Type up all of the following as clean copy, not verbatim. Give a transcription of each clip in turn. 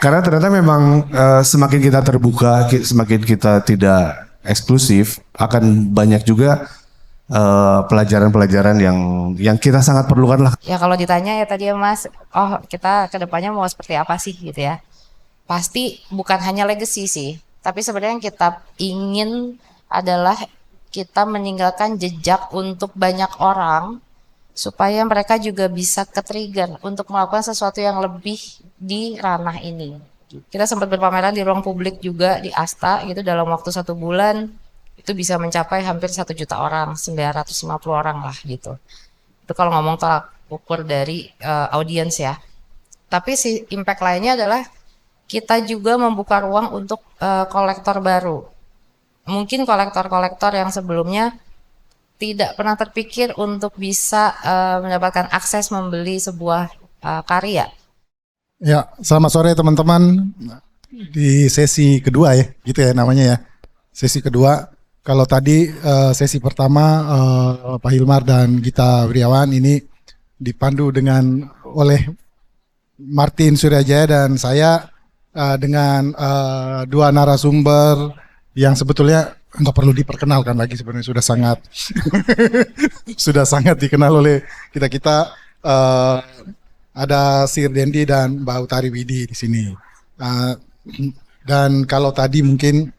Karena ternyata memang semakin kita terbuka, semakin kita tidak eksklusif, akan banyak juga pelajaran-pelajaran yang kita sangat perlukan lah. Ya kalau ditanya ya tadi ya Mas, oh kita kedepannya mau seperti apa sih gitu ya. Pasti bukan hanya legacy sih, tapi sebenarnya yang kita ingin adalah kita meninggalkan jejak untuk banyak orang supaya mereka juga bisa ke-trigger untuk melakukan sesuatu yang lebih di ranah ini. Kita sempat berpameran di ruang publik juga di Asta gitu dalam waktu 1 bulan itu bisa mencapai hampir 1 juta orang, 950 orang lah gitu. Itu kalau ngomong tolak ukur dari audiens ya. Tapi si impact lainnya adalah kita juga membuka ruang untuk kolektor baru. Mungkin kolektor-kolektor yang sebelumnya tidak pernah terpikir untuk bisa mendapatkan akses membeli sebuah karya. Ya, selamat sore teman-teman. Di sesi kedua ya, gitu ya namanya ya. Sesi kedua. Kalau tadi sesi pertama Pak Hilmar dan Gita Wirjawan ini dipandu oleh Martin Suryajaya dan saya dengan dua narasumber yang sebetulnya nggak perlu diperkenalkan lagi, sebenarnya sudah sangat sudah sangat dikenal oleh kita. Ada Sir Dendi dan Mbak Utari Widi di sini. Dan kalau tadi mungkin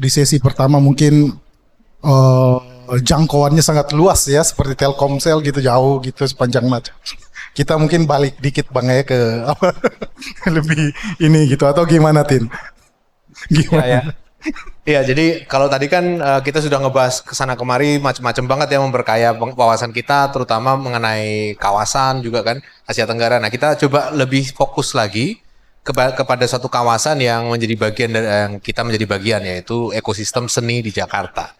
di sesi pertama mungkin jangkauannya sangat luas ya, seperti Telkomsel gitu, jauh gitu sepanjang mata. Kita mungkin balik dikit Bang ya ke lebih ini gitu, atau gimana Tin? Gimana? Iya, jadi kalau tadi kan kita sudah ngebahas kesana kemari macam-macam banget ya, memperkaya wawasan kita, terutama mengenai kawasan juga kan Asia Tenggara. Nah, kita coba lebih fokus lagi kepada suatu kawasan yang menjadi bagian dari yang kita menjadi bagian, yaitu ekosistem seni di Jakarta.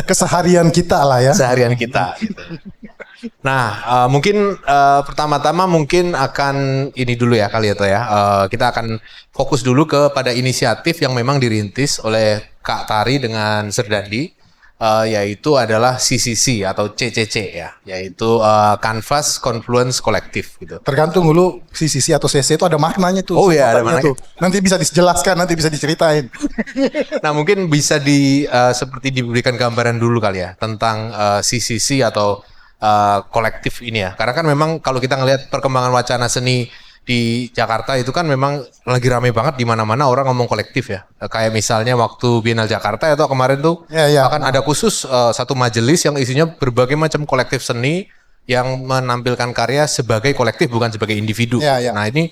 Keseharian kita lah ya. Seharian kita. Gitu. Nah, mungkin pertama-tama mungkin akan ini dulu ya kali itu ya. Kita akan fokus dulu kepada inisiatif yang memang dirintis oleh Kak Tari dengan Serdandi, yaitu adalah CCC atau CCC ya, yaitu Canvas Confluence Collective gitu. Tergantung dulu CCC atau CC itu ada maknanya tuh. Oh iya, ada maknanya. Nanti bisa dijelaskan, nanti bisa diceritain. Nah, mungkin bisa seperti diberikan gambaran dulu kali ya tentang CCC atau kolektif ini ya. Karena kan memang kalau kita ngelihat perkembangan wacana seni di Jakarta itu kan memang lagi rame banget, di mana-mana orang ngomong kolektif ya. Kayak misalnya waktu Biennale Jakarta itu kemarin tuh akan ada khusus satu majelis yang isinya berbagai macam kolektif seni yang menampilkan karya sebagai kolektif bukan sebagai individu. Nah, ini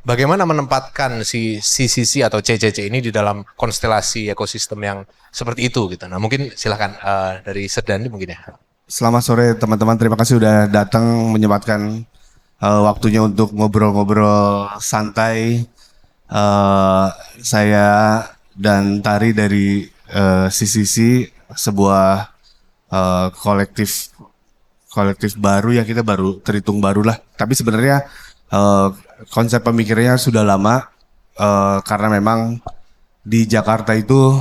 bagaimana menempatkan si CCC atau CCC ini di dalam konstelasi ekosistem yang seperti itu gitu. Nah, mungkin silakan dari Serdandi mungkin ya. Selamat sore teman-teman, terima kasih sudah datang menyempatkan waktunya untuk ngobrol-ngobrol santai. Saya dan Tari dari CCC, sebuah kolektif baru yang kita terhitung baru lah. Tapi sebenarnya konsep pemikirannya sudah lama, karena memang di Jakarta itu,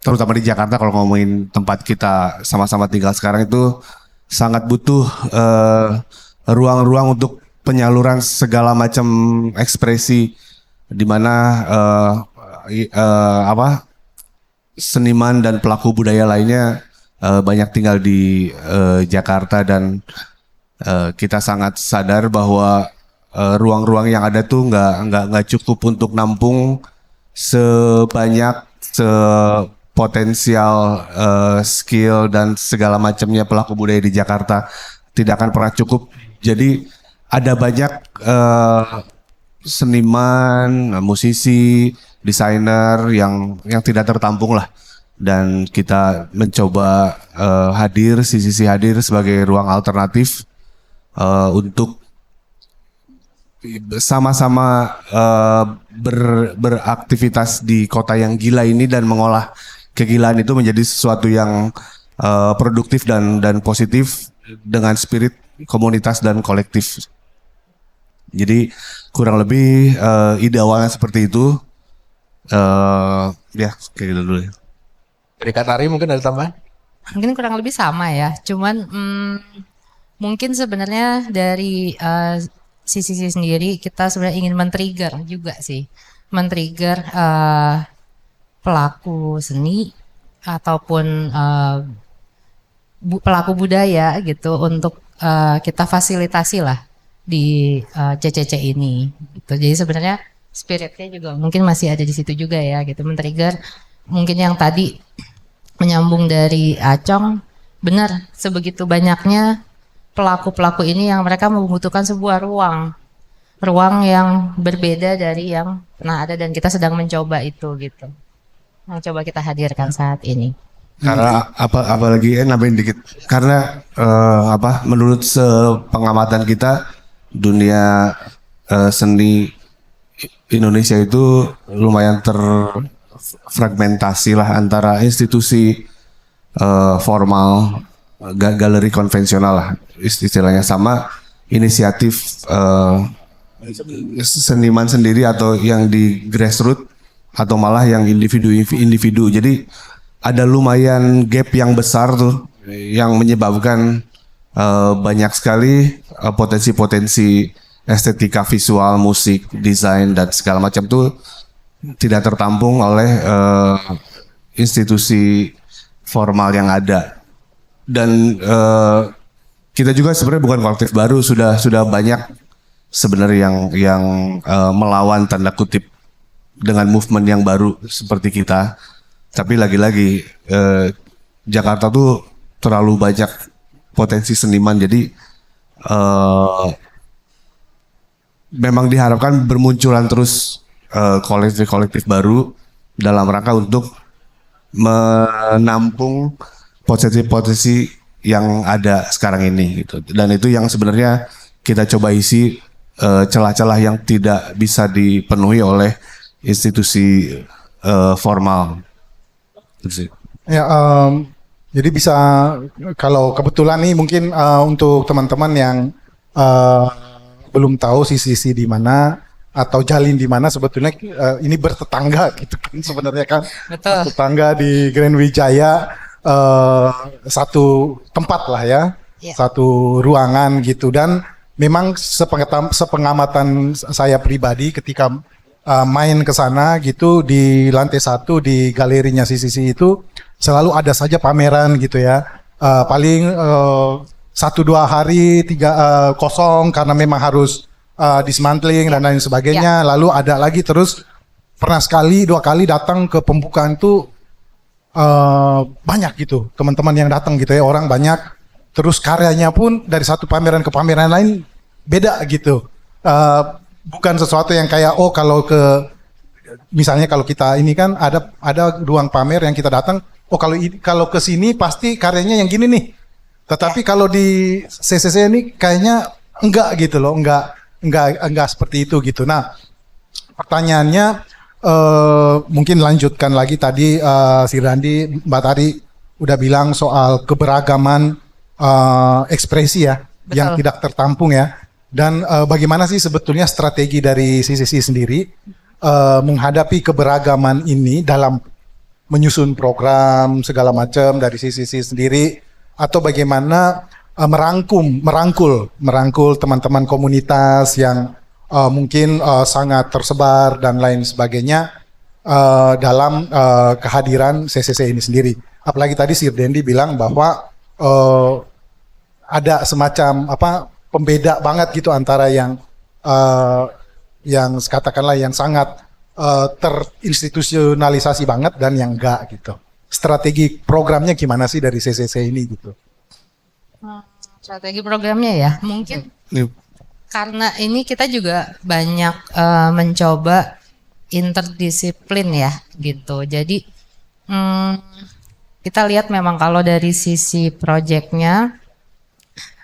terutama di Jakarta kalau ngomongin tempat kita sama-sama tinggal sekarang, itu sangat butuh ruang-ruang untuk penyaluran segala macam ekspresi, di mana seniman dan pelaku budaya lainnya banyak tinggal di Jakarta, dan kita sangat sadar bahwa ruang-ruang yang ada tuh nggak cukup untuk nampung sebanyak potensial skill dan segala macamnya pelaku budaya di Jakarta. Tidak akan pernah cukup. Jadi ada banyak seniman, musisi, desainer yang tidak tertampung lah, dan kita mencoba CCC hadir sebagai ruang alternatif untuk sama-sama beraktivitas di kota yang gila ini dan mengolah kegilaan itu menjadi sesuatu yang produktif dan positif dengan spirit komunitas dan kolektif. Jadi kurang lebih ide awalnya seperti itu. Ya kayak gitu dulu ya. Dari Kak Tari mungkin ada tambahan? Mungkin kurang lebih sama ya, cuman mungkin sebenarnya dari CCC sendiri kita sebenarnya ingin men-trigger juga sih, men-trigger pelaku seni ataupun pelaku budaya gitu untuk kita fasilitasi lah di CCC ini gitu. Jadi sebenarnya spiritnya juga mungkin masih ada di situ juga ya gitu, men-trigger mungkin yang tadi menyambung dari Acong, benar sebegitu banyaknya pelaku-pelaku ini yang mereka membutuhkan sebuah ruang yang berbeda dari yang pernah ada dan kita sedang mencoba itu gitu. Yang coba kita hadirkan saat ini. Karena apalagi nambahin dikit. Karena menurut pengamatan kita dunia seni Indonesia itu lumayan terfragmentasi lah antara institusi formal, galeri konvensional lah istilahnya, sama inisiatif seniman sendiri atau yang di grassroots atau malah yang individu. Jadi ada lumayan gap yang besar tuh yang menyebabkan banyak sekali potensi-potensi estetika visual, musik, desain dan segala macam tuh tidak tertampung oleh institusi formal yang ada. Dan kita juga sebenarnya bukan kolektif baru, sudah banyak sebenarnya yang melawan tanda kutip dengan movement yang baru seperti kita. Tapi lagi-lagi Jakarta tuh terlalu banyak potensi seniman, jadi memang diharapkan bermunculan terus kolektif-kolektif baru dalam rangka untuk menampung potensi-potensi yang ada sekarang ini gitu. Dan itu yang sebenarnya kita coba isi celah-celah yang tidak bisa dipenuhi oleh institusi formal. Ya, jadi bisa kalau kebetulan nih mungkin untuk teman-teman yang belum tahu CCC di mana atau Jalin di mana, sebetulnya ini bertetangga gitu kan sebenarnya kan. Betul. Tetangga di Grand Wijaya, satu tempat lah ya, satu ruangan gitu. Dan memang sepengamatan saya pribadi ketika main ke sana gitu, di lantai 1 di galerinya CCC itu selalu ada saja pameran gitu ya. Paling 1-2 hari kosong karena memang harus dismantling dan lain sebagainya. Lalu ada lagi terus, pernah sekali 2 kali datang ke pembukaan tuh banyak gitu teman-teman yang datang gitu ya, orang banyak. Terus karyanya pun dari satu pameran ke pameran lain beda gitu. Bukan sesuatu yang kayak kalau misalnya kalau kita ini kan ada ruang pamer yang kita datang, kalau ke sini pasti karyanya yang gini nih. Tetapi kalau di CCC ini kayaknya enggak gitu loh, enggak seperti itu gitu. Nah, pertanyaannya mungkin lanjutkan lagi tadi si Randi, Mbak Tari udah bilang soal keberagaman ekspresi ya. Betul. Yang tidak tertampung ya. Dan bagaimana sih sebetulnya strategi dari CCC sendiri menghadapi keberagaman ini dalam menyusun program segala macam dari CCC sendiri, atau bagaimana merangkul teman-teman komunitas yang mungkin sangat tersebar dan lain sebagainya dalam kehadiran CCC ini sendiri. Apalagi tadi Sir Dendi bilang bahwa ada semacam pembeda banget gitu antara yang katakanlah yang sangat terinstitusionalisasi banget dan yang enggak gitu. Strategi programnya gimana sih dari CCC ini gitu? Strategi programnya ya, mungkin karena ini kita juga banyak mencoba interdisiplin ya gitu. Jadi kita lihat memang kalau dari sisi proyeknya,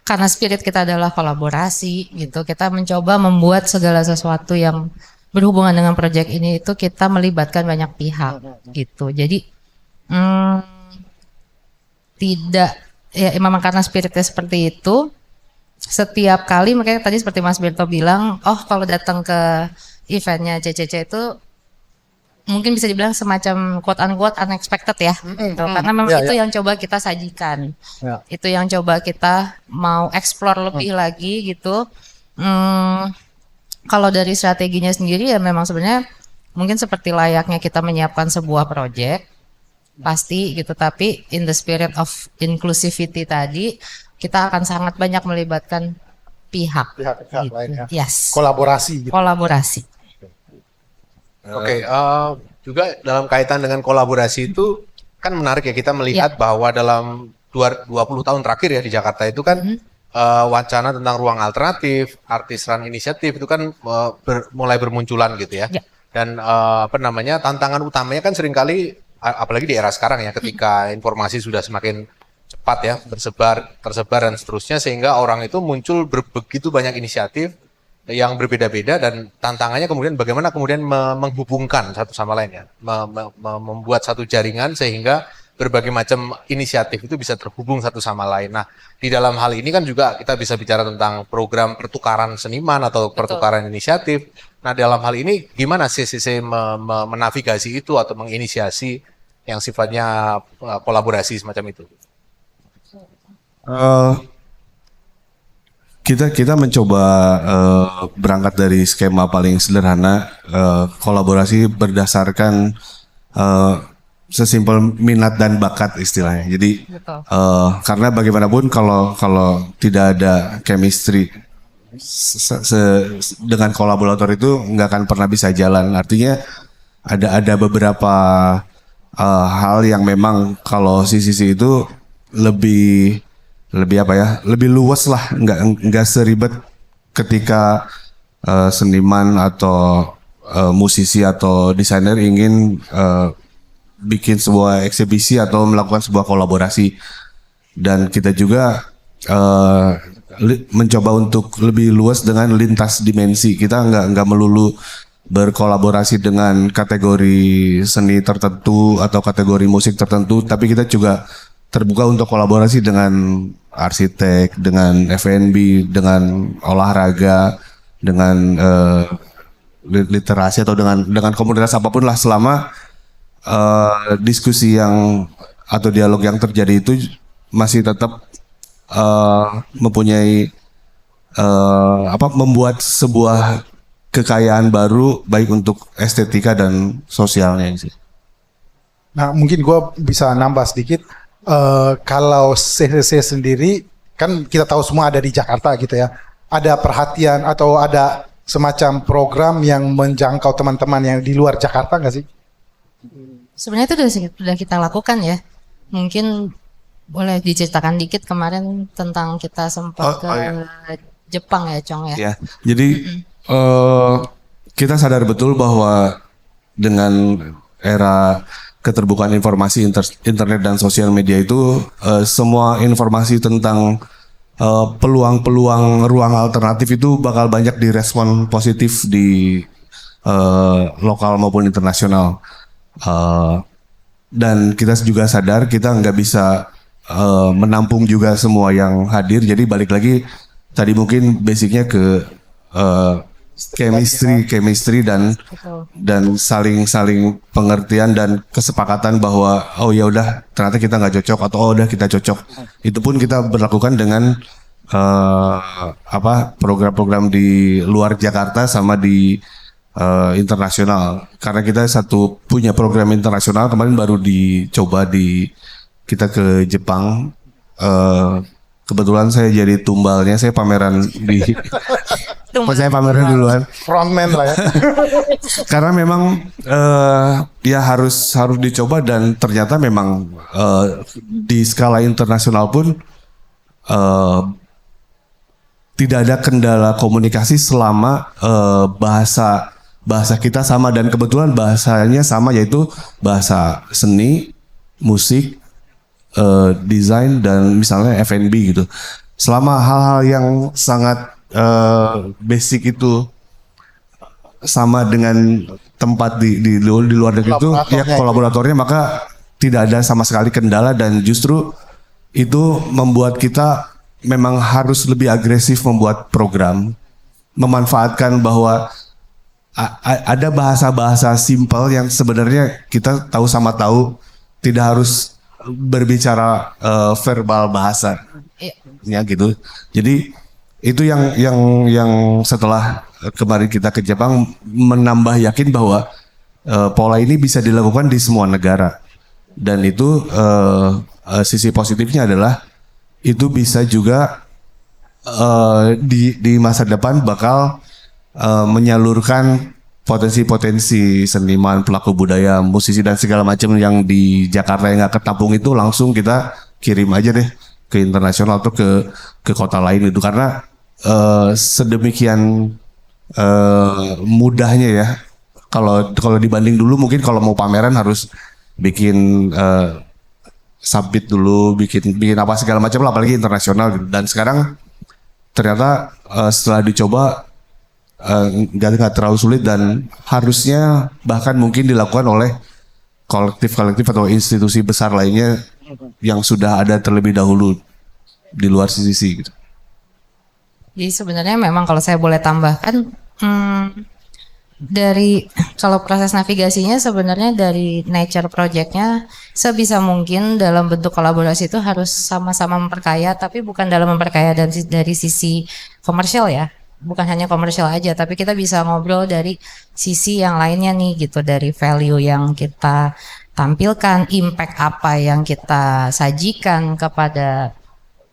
karena spirit kita adalah kolaborasi gitu, kita mencoba membuat segala sesuatu yang berhubungan dengan proyek ini itu kita melibatkan banyak pihak gitu. Jadi tidak ya, memang karena spiritnya seperti itu, setiap kali makanya tadi seperti Mas Berto bilang, kalau datang ke eventnya CCC itu mungkin bisa dibilang semacam quote unquote unexpected ya, gitu. Karena memang itu yang coba kita sajikan, itu yang coba kita mau explore lebih lagi gitu. Hmm, kalau dari strateginya sendiri ya memang sebenarnya mungkin seperti layaknya kita menyiapkan sebuah project pasti gitu, tapi in the spirit of inclusivity tadi kita akan sangat banyak melibatkan pihak Pihak-pihak gitu. lain ya. Yes. Kolaborasi gitu. Kolaborasi. Oke, juga dalam kaitan dengan kolaborasi itu kan menarik ya, kita melihat bahwa dalam 20 tahun terakhir ya di Jakarta itu kan wacana tentang ruang alternatif, artis run inisiatif itu kan mulai bermunculan gitu ya. Ya. Dan apa namanya, tantangan utamanya kan seringkali apalagi di era sekarang ya, ketika informasi sudah semakin cepat ya tersebar dan seterusnya, sehingga orang itu muncul begitu banyak inisiatif yang berbeda-beda, dan tantangannya kemudian bagaimana kemudian menghubungkan satu sama lain ya, membuat satu jaringan sehingga berbagai macam inisiatif itu bisa terhubung satu sama lain. Nah, di dalam hal ini kan juga kita bisa bicara tentang program pertukaran seniman atau pertukaran inisiatif. Nah, dalam hal ini gimana CCC menavigasi itu atau menginisiasi yang sifatnya kolaborasi semacam itu? Kita mencoba berangkat dari skema paling sederhana, kolaborasi berdasarkan sesimpel minat dan bakat istilahnya. Jadi Betul. karena bagaimanapun kalau tidak ada chemistry dengan kolaborator itu nggak akan pernah bisa jalan. Artinya ada beberapa hal yang memang kalau CCC itu lebih apa ya, lebih luas lah, nggak seribet ketika seniman atau musisi atau desainer ingin bikin sebuah eksibisi atau melakukan sebuah kolaborasi. Dan kita juga mencoba untuk lebih luas dengan lintas dimensi. Kita nggak melulu berkolaborasi dengan kategori seni tertentu atau kategori musik tertentu, tapi kita juga terbuka untuk kolaborasi dengan arsitek, dengan F&B, dengan olahraga, dengan literasi atau dengan komunitas apapun lah, selama diskusi yang atau dialog yang terjadi itu masih tetap mempunyai membuat sebuah kekayaan baru baik untuk estetika dan sosialnya sih. Nah, mungkin gue bisa nambah sedikit. Kalau CCC sendiri kan kita tahu semua ada di Jakarta gitu ya. Ada perhatian atau ada semacam program yang menjangkau teman-teman yang di luar Jakarta nggak sih? Sebenarnya itu sudah kita lakukan ya. Mungkin boleh diceritakan dikit kemarin tentang kita sempat ke Jepang ya, Cong ya. Ya, jadi kita sadar betul bahwa dengan era keterbukaan informasi internet dan sosial media itu semua informasi tentang peluang-peluang ruang alternatif itu bakal banyak direspon positif di lokal maupun internasional. Dan kita juga sadar kita nggak bisa menampung juga semua yang hadir. Jadi balik lagi tadi mungkin basicnya ke chemistry dan saling pengertian dan kesepakatan bahwa oh ya udah ternyata kita nggak cocok atau oh udah kita cocok. Itu pun kita berlakukan dengan program-program di luar Jakarta sama di internasional. Karena kita punya program internasional kemarin baru dicoba kita ke Jepang. Kebetulan saya jadi tumbalnya, saya pameran saya pameran duluan. Frontman lah ya. Karena memang ya harus dicoba, dan ternyata memang di skala internasional pun tidak ada kendala komunikasi selama bahasa kita sama, dan kebetulan bahasanya sama, yaitu bahasa seni, musik, desain, dan misalnya F&B gitu. Selama hal-hal yang sangat basic itu sama dengan tempat di luar negeri itu ya kolaboratornya, maka tidak ada sama sekali kendala, dan justru itu membuat kita memang harus lebih agresif membuat program, memanfaatkan bahwa ada bahasa-bahasa simpel yang sebenarnya kita tahu tidak harus berbicara verbal bahasa ya gitu. Jadi Itu yang setelah kemarin kita ke Jepang menambah yakin bahwa pola ini bisa dilakukan di semua negara. Dan itu sisi positifnya adalah itu bisa juga di masa depan bakal menyalurkan potensi-potensi seniman, pelaku budaya, musisi dan segala macam yang di Jakarta yang nggak ketampung itu langsung kita kirim aja deh ke internasional atau ke kota lain itu, karena sedemikian mudahnya ya. Kalau dibanding dulu mungkin kalau mau pameran harus bikin submit dulu, bikin apa segala macam lah, apalagi internasional gitu. Dan sekarang ternyata setelah dicoba nggak terlalu sulit dan harusnya bahkan mungkin dilakukan oleh kolektif-kolektif atau institusi besar lainnya yang sudah ada terlebih dahulu di luar CCC gitu. Jadi sebenarnya memang kalau saya boleh tambahkan, dari kalau proses navigasinya sebenarnya dari nature projectnya sebisa mungkin dalam bentuk kolaborasi itu harus sama-sama memperkaya, tapi bukan dalam memperkaya dari sisi komersial ya, bukan hanya komersial aja, tapi kita bisa ngobrol dari sisi yang lainnya nih gitu, dari value yang kita tampilkan, impact apa yang kita sajikan kepada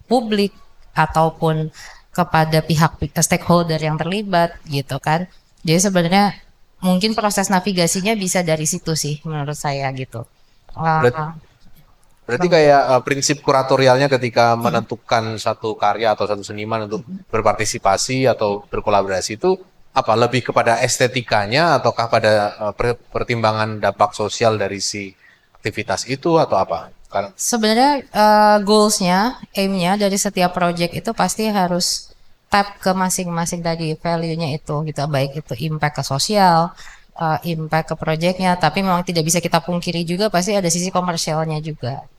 publik ataupun kepada pihak stakeholder yang terlibat gitu kan. Jadi sebenarnya mungkin proses navigasinya bisa dari situ sih menurut saya gitu. Berarti kayak prinsip kuratorialnya ketika menentukan satu karya atau satu seniman untuk berpartisipasi atau berkolaborasi itu apa? Lebih kepada estetikanya ataukah pada pertimbangan dampak sosial dari si aktivitas itu atau apa? Karena Sebenarnya goals-nya, aim-nya dari setiap project itu pasti harus tap ke masing-masing tadi value-nya itu gitu, baik itu impact ke sosial, impact ke projectnya, tapi memang tidak bisa kita pungkiri juga pasti ada sisi komersialnya juga.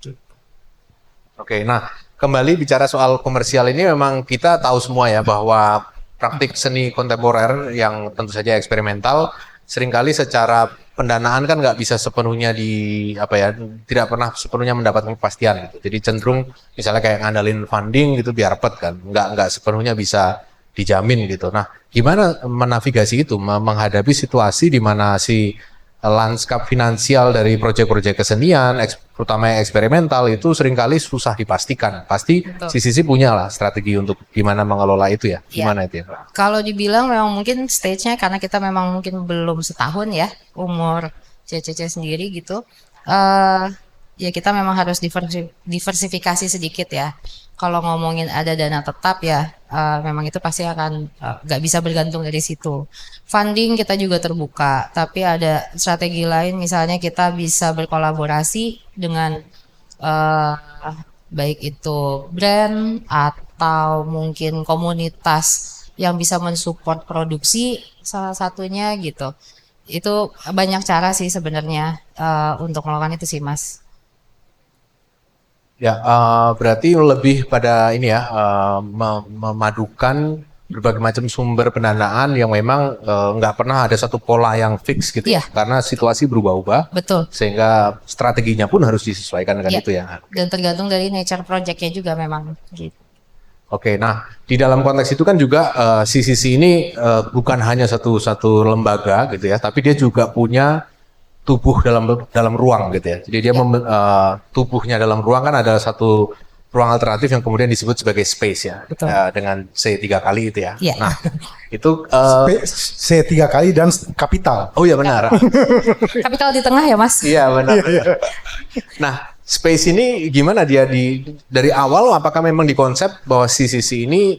Oke, nah kembali bicara soal komersial ini memang kita tahu semua ya bahwa praktik seni kontemporer yang tentu saja eksperimental seringkali secara pendanaan kan nggak bisa sepenuhnya tidak pernah sepenuhnya mendapatkan kepastian gitu. Jadi cenderung misalnya kayak ngandalin funding gitu biar repot kan, nggak sepenuhnya bisa dijamin gitu. Nah, gimana menavigasi itu, menghadapi situasi di mana si lanskap finansial dari proyek-proyek kesenian, terutama yang eksperimental itu seringkali susah dipastikan. Pasti CCC punya lah strategi untuk gimana mengelola itu ya. Gimana itu ya? Kalau dibilang memang mungkin stage-nya karena kita memang mungkin belum setahun ya umur CCC sendiri gitu. Ya kita memang harus diversifikasi sedikit ya. Kalau ngomongin ada dana tetap ya, memang itu pasti akan nggak bisa bergantung dari situ. Funding kita juga terbuka, tapi ada strategi lain, misalnya kita bisa berkolaborasi dengan baik itu brand atau mungkin komunitas yang bisa mensupport produksi salah satunya gitu. Itu banyak cara sih sebenarnya untuk melakukan itu sih Mas. Ya, berarti lebih pada ini ya, memadukan berbagai macam sumber pendanaan yang memang nggak pernah ada satu pola yang fix gitu ya, Iya. karena situasi berubah-ubah, Betul. sehingga strateginya pun harus disesuaikan dengan Iya. itu ya. Dan tergantung dari nature projectnya juga memang gitu. Oke, nah di dalam konteks itu kan juga CCC ini bukan hanya satu lembaga gitu ya, tapi dia juga punya tubuh dalam ruang gitu ya. Jadi dia tubuhnya dalam ruang kan ada satu ruang alternatif yang kemudian disebut sebagai space ya, Betul. dengan C 3 kali itu ya. Iya. Nah itu C 3 kali dan kapital. oh ya benar. Kapital di tengah ya Mas? Iya benar. Nah space ini gimana dia dari awal? Apakah memang dikonsep bahwa CCC ini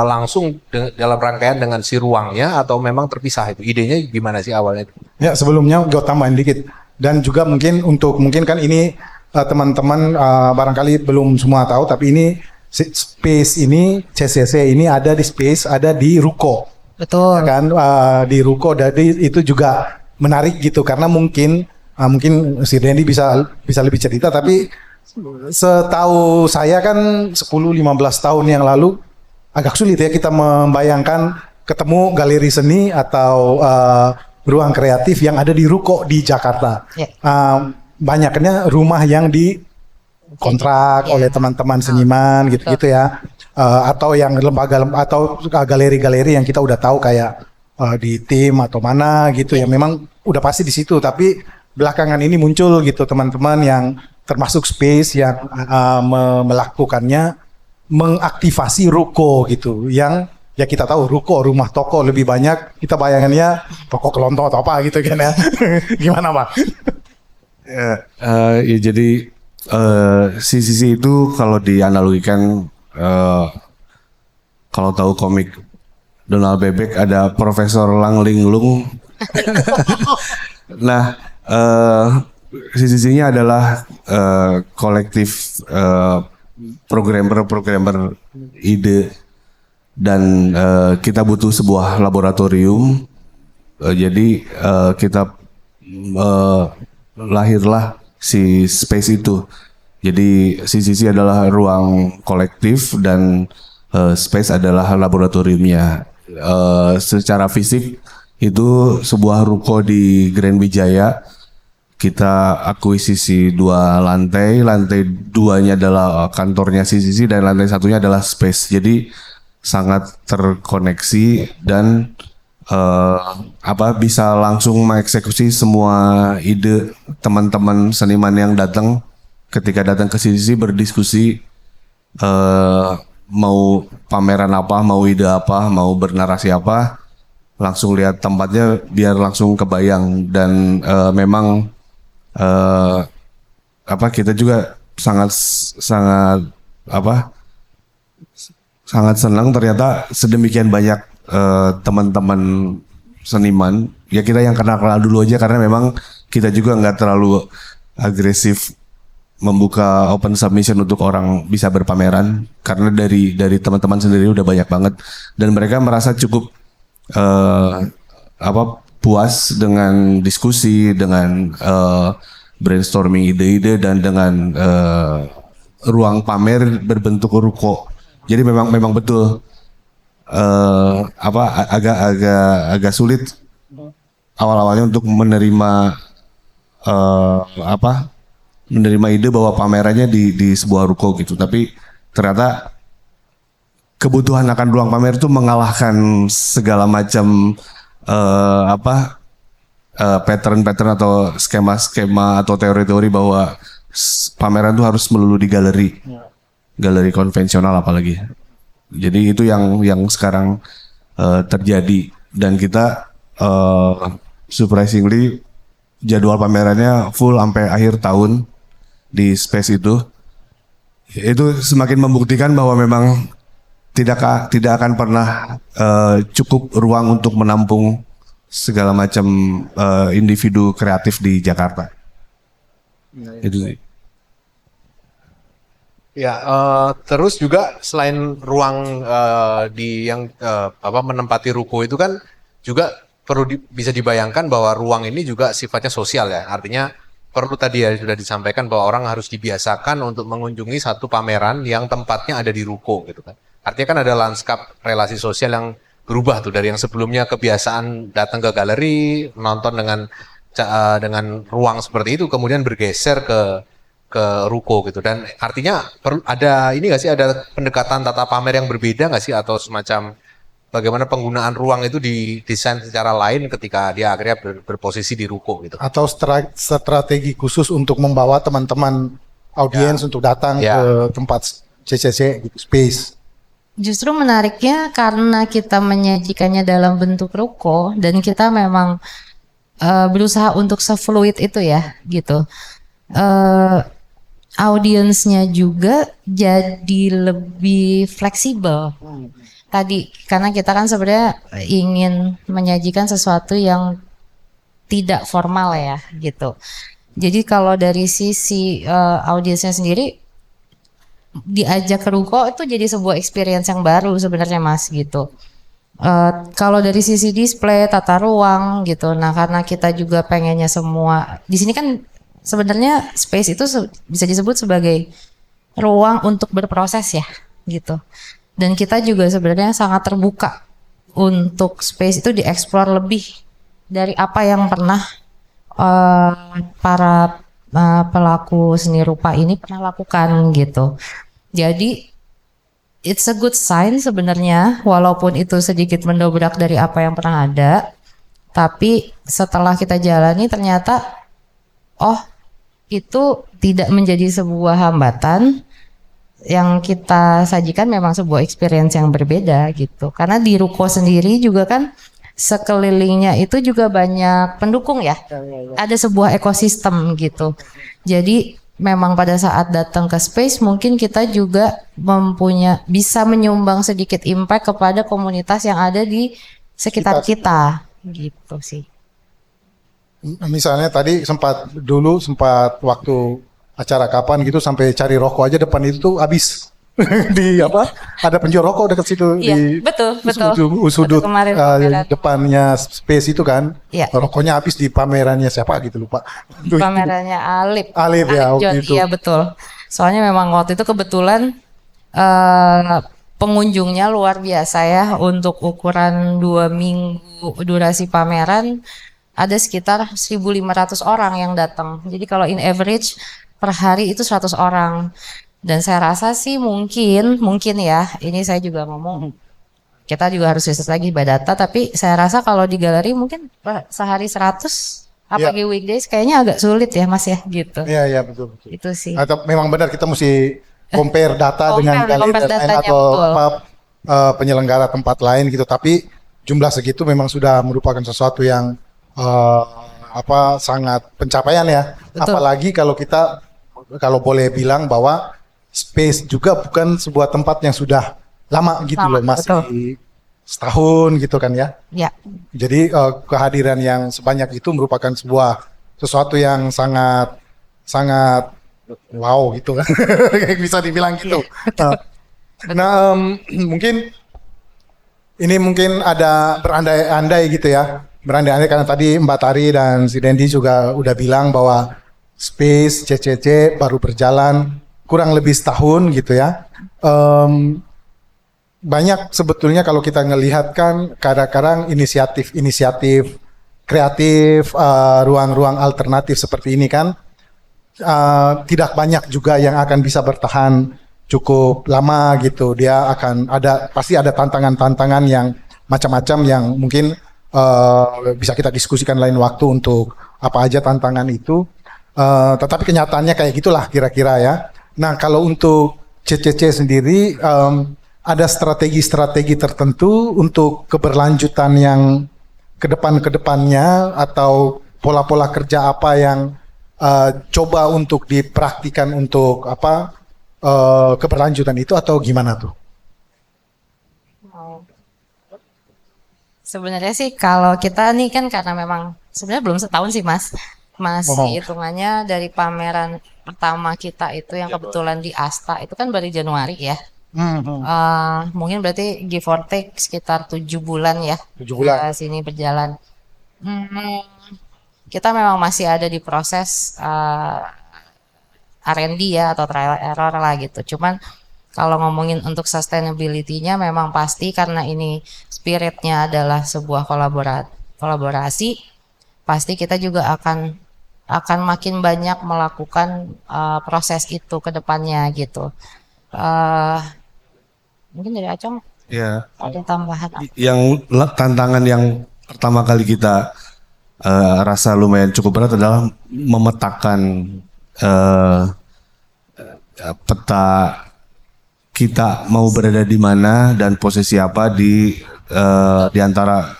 langsung dalam rangkaian dengan si ruangnya atau memang terpisah itu? Idenya gimana sih awalnya? Ya sebelumnya gue tambahin dikit dan juga mungkin kan ini teman-teman barangkali belum semua tahu, tapi ini space ini CCC ini ada di space, ada di Ruko. Betul. Kan di Ruko, jadi itu juga menarik gitu karena mungkin si Randy bisa lebih cerita, tapi setahu saya kan 10-15 tahun yang lalu agak sulit ya kita membayangkan ketemu galeri seni atau ruang kreatif yang ada di Ruko di Jakarta. Ya. Banyaknya rumah yang kontrak oleh teman-teman seniman gitu-gitu ya. Atau yang lembaga atau galeri-galeri yang kita udah tahu kayak di tim atau mana gitu ya, memang udah pasti di situ. Tapi belakangan ini muncul gitu teman-teman yang termasuk space yang melakukannya, mengaktifasi ruko gitu, yang ya kita tahu ruko, rumah toko lebih banyak, kita bayangannya toko kelontong atau apa gitu kan ya. Gimana Pak? Ya jadi CCC itu kalau dianalogikan, kalau tahu komik Donald Bebek ada Profesor Lang Linglung. Nah, CCC-nya adalah kolektif programmer ide, dan kita butuh sebuah laboratorium. Jadi kita lahirlah si space itu. Jadi CCC adalah ruang kolektif dan space adalah laboratoriumnya. Secara fisik itu sebuah ruko di Grand Wijaya. Kita akuisisi 2 lantai. Lantai 2-nya adalah kantornya CCC dan lantai 1-nya adalah space. Jadi sangat terkoneksi dan bisa langsung mengeksekusi semua ide teman-teman seniman yang datang. Ketika datang ke CCC berdiskusi, mau pameran apa, mau ide apa, mau bernarasi apa, langsung lihat tempatnya biar langsung kebayang. Dan memang kita juga sangat senang ternyata sedemikian banyak teman-teman seniman. Ya kita yang kenal dulu aja, karena memang kita juga nggak terlalu agresif membuka open submission untuk orang bisa berpameran, karena dari teman-teman sendiri udah banyak banget dan mereka merasa cukup puas dengan diskusi, dengan brainstorming ide-ide, dan dengan ruang pamer berbentuk ruko. Jadi memang betul agak sulit awal-awalnya untuk menerima ide bahwa pamerannya di sebuah ruko gitu. Tapi ternyata kebutuhan akan ruang pamer itu mengalahkan segala macam pattern-pattern atau skema-skema atau teori-teori bahwa pameran itu harus melulu di galeri konvensional apalagi. Jadi itu yang sekarang terjadi, dan kita surprisingly jadwal pamerannya full sampai akhir tahun di space itu. Itu semakin membuktikan bahwa memang tidak akan pernah cukup ruang untuk menampung segala macam individu kreatif di Jakarta. Itu sih. Ya, terus juga selain ruang menempati ruko itu kan juga perlu bisa dibayangkan bahwa ruang ini juga sifatnya sosial ya. Artinya perlu tadi ya sudah disampaikan bahwa orang harus dibiasakan untuk mengunjungi satu pameran yang tempatnya ada di ruko gitu kan. Artinya kan ada lanskap relasi sosial yang berubah tuh, dari yang sebelumnya kebiasaan datang ke galeri, nonton dengan ruang seperti itu, kemudian bergeser ke ruko gitu. Dan artinya perlu ada ini nggak sih, ada pendekatan tata pamer yang berbeda nggak sih, atau semacam bagaimana penggunaan ruang itu didesain secara lain ketika dia akhirnya berposisi di ruko gitu? Atau strategi khusus untuk membawa teman-teman audiens untuk datang ke tempat CCC gitu, space. Justru menariknya karena kita menyajikannya dalam bentuk ruko dan kita memang berusaha untuk se-fluid itu ya gitu. Audiensnya juga jadi lebih fleksibel. Tadi karena kita kan sebenarnya ingin menyajikan sesuatu yang tidak formal ya gitu. Jadi kalau dari sisi audiensnya sendiri diajak ke ruko itu jadi sebuah experience yang baru sebenarnya Mas gitu. Kalau dari sisi display, tata ruang gitu. Nah, karena kita juga pengennya semua di sini kan sebenarnya space itu bisa disebut sebagai ruang untuk berproses ya gitu. Dan kita juga sebenarnya sangat terbuka untuk space itu dieksplor lebih dari apa yang pernah para pelaku seni rupa ini pernah lakukan gitu. Jadi it's a good sign sebenarnya, walaupun itu sedikit mendobrak dari apa yang pernah ada, tapi setelah kita jalani ternyata oh itu tidak menjadi sebuah hambatan. Yang kita sajikan memang sebuah experience yang berbeda gitu. Karena di Ruko sendiri juga kan sekelilingnya itu juga banyak pendukung ya. Ada sebuah ekosistem gitu. Jadi memang pada saat datang ke space mungkin kita juga bisa menyumbang sedikit impact kepada komunitas yang ada di sekitar kita gitu sih. Misalnya tadi sempat waktu acara kapan gitu sampai cari rokok aja depan itu tuh habis. Di apa? Ada penjual rokok dekat situ Iya, di betul. sudut Kemarin pameran. depannya space itu kan. Iya. Rokoknya habis di pamerannya siapa gitu lupa. Pamerannya Alip. Alip ya, John, waktu itu. iya betul. Soalnya memang waktu itu kebetulan pengunjungnya luar biasa ya, untuk ukuran 2 minggu durasi pameran ada sekitar 1.500 orang yang datang. Jadi kalau in average per hari itu 100 orang. Dan saya rasa sih mungkin ya, ini saya juga ngomong, kita juga harus riset lagi by data, tapi saya rasa kalau di galeri mungkin sehari 100, apalagi weekdays kayaknya agak sulit ya Mas ya gitu. Iya betul. Itu sih. Atau memang benar kita mesti compare data dengan compare galeri lain datanya, atau betul. penyelenggara tempat lain gitu. Tapi jumlah segitu memang sudah merupakan sesuatu yang sangat pencapaian ya. Betul. Apalagi kalau boleh bilang bahwa space juga bukan sebuah tempat yang sudah lama gitu Lama, loh, masih betul. setahun gitu kan ya. Ya, Jadi kehadiran yang sebanyak itu merupakan sesuatu yang sangat wow gitu kan. Bisa dibilang gitu. Mungkin ada berandai-andai gitu ya. Berandai-andai karena tadi Mbak Tari dan si Dendi juga udah bilang bahwa Space CCC baru berjalan kurang lebih setahun gitu ya. Banyak sebetulnya kalau kita ngelihat kan kadang-kadang inisiatif kreatif, ruang-ruang alternatif seperti ini kan tidak banyak juga yang akan bisa bertahan cukup lama gitu. Dia pasti ada tantangan-tantangan yang macam-macam yang mungkin bisa kita diskusikan lain waktu untuk apa aja tantangan itu. Tetapi kenyataannya kayak gitulah kira-kira ya. Nah kalau untuk CCC sendiri ada strategi-strategi tertentu untuk keberlanjutan yang kedepannya atau pola-pola kerja apa yang coba untuk dipraktikan untuk keberlanjutan itu atau gimana tuh? sebenarnya sih kalau kita nih kan karena memang sebenarnya belum setahun sih Mas. Masih hitungannya dari pameran pertama kita itu yang kebetulan di Asta itu kan baru Januari ya. Mungkin berarti give or take sekitar 7 bulan ya. 7 bulan. Sini berjalan. Kita memang masih ada di proses R&D ya atau trial error lah gitu. Cuman kalau ngomongin untuk sustainability-nya memang pasti karena ini spiritnya adalah sebuah kolaborasi, pasti kita juga akan makin banyak melakukan proses itu ke depannya gitu. Mungkin dari Acong Ya, ada tambahan. tantangan yang pertama kali kita rasa lumayan cukup berat adalah memetakan peta kita mau berada di mana dan posisi apa di antara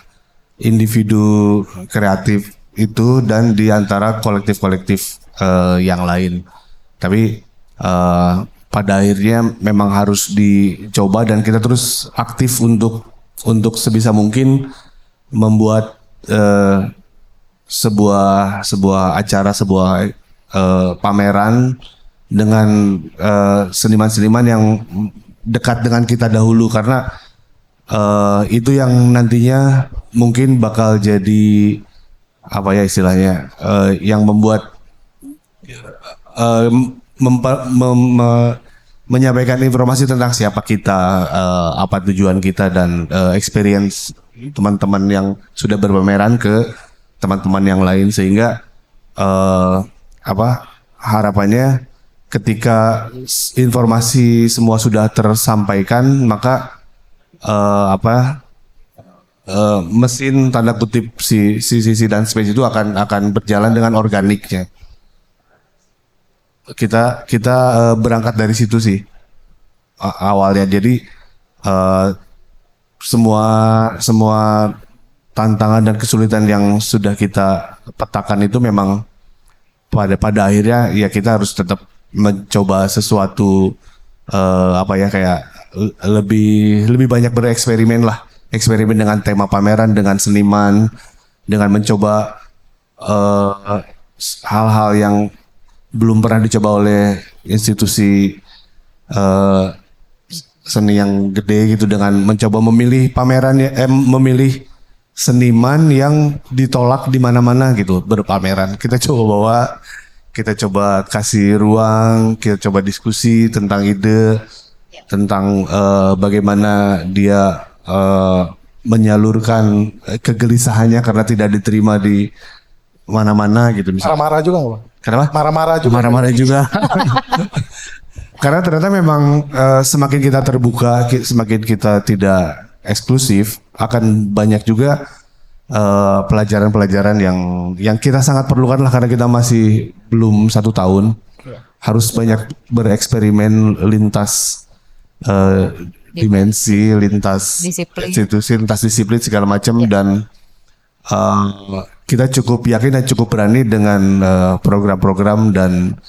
individu kreatif itu dan di antara kolektif-kolektif yang lain. Tapi pada akhirnya memang harus dicoba dan kita terus aktif untuk sebisa mungkin membuat sebuah acara, sebuah pameran dengan seniman-seniman yang dekat dengan kita dahulu karena itu yang nantinya mungkin bakal jadi apa ya istilahnya yang membuat menyampaikan informasi tentang siapa kita, apa tujuan kita dan experience teman-teman yang sudah berpameran ke teman-teman yang lain sehingga harapannya ketika informasi semua sudah tersampaikan, maka mesin tanda kutip si CCC dan Space itu akan berjalan dengan organiknya. Kita berangkat dari situ sih awalnya. Jadi semua tantangan dan kesulitan yang sudah kita petakan itu memang pada akhirnya ya kita harus tetap mencoba sesuatu kayak lebih banyak bereksperimen lah, eksperimen dengan tema pameran, dengan seniman, dengan mencoba hal-hal yang belum pernah dicoba oleh institusi seni yang gede gitu, dengan mencoba memilih pameran memilih seniman yang ditolak di mana-mana gitu berpameran. Kita coba bawa, kita coba kasih ruang, kita coba diskusi tentang ide, tentang bagaimana dia menyalurkan kegelisahannya karena tidak diterima di mana-mana gitu misalnya. Marah-marah juga nggak, Bang? Kenapa? Marah-marah juga. Marah-marah juga. Karena ternyata memang semakin kita terbuka, semakin kita tidak eksklusif, akan banyak juga pelajaran-pelajaran yang kita sangat perlukan lah, karena kita masih belum 1 tahun. Harus banyak bereksperimen lintas dimensi, lintas Disiplin. institusi, lintas disiplin segala macam, dan kita cukup yakin dan cukup berani dengan program-program dan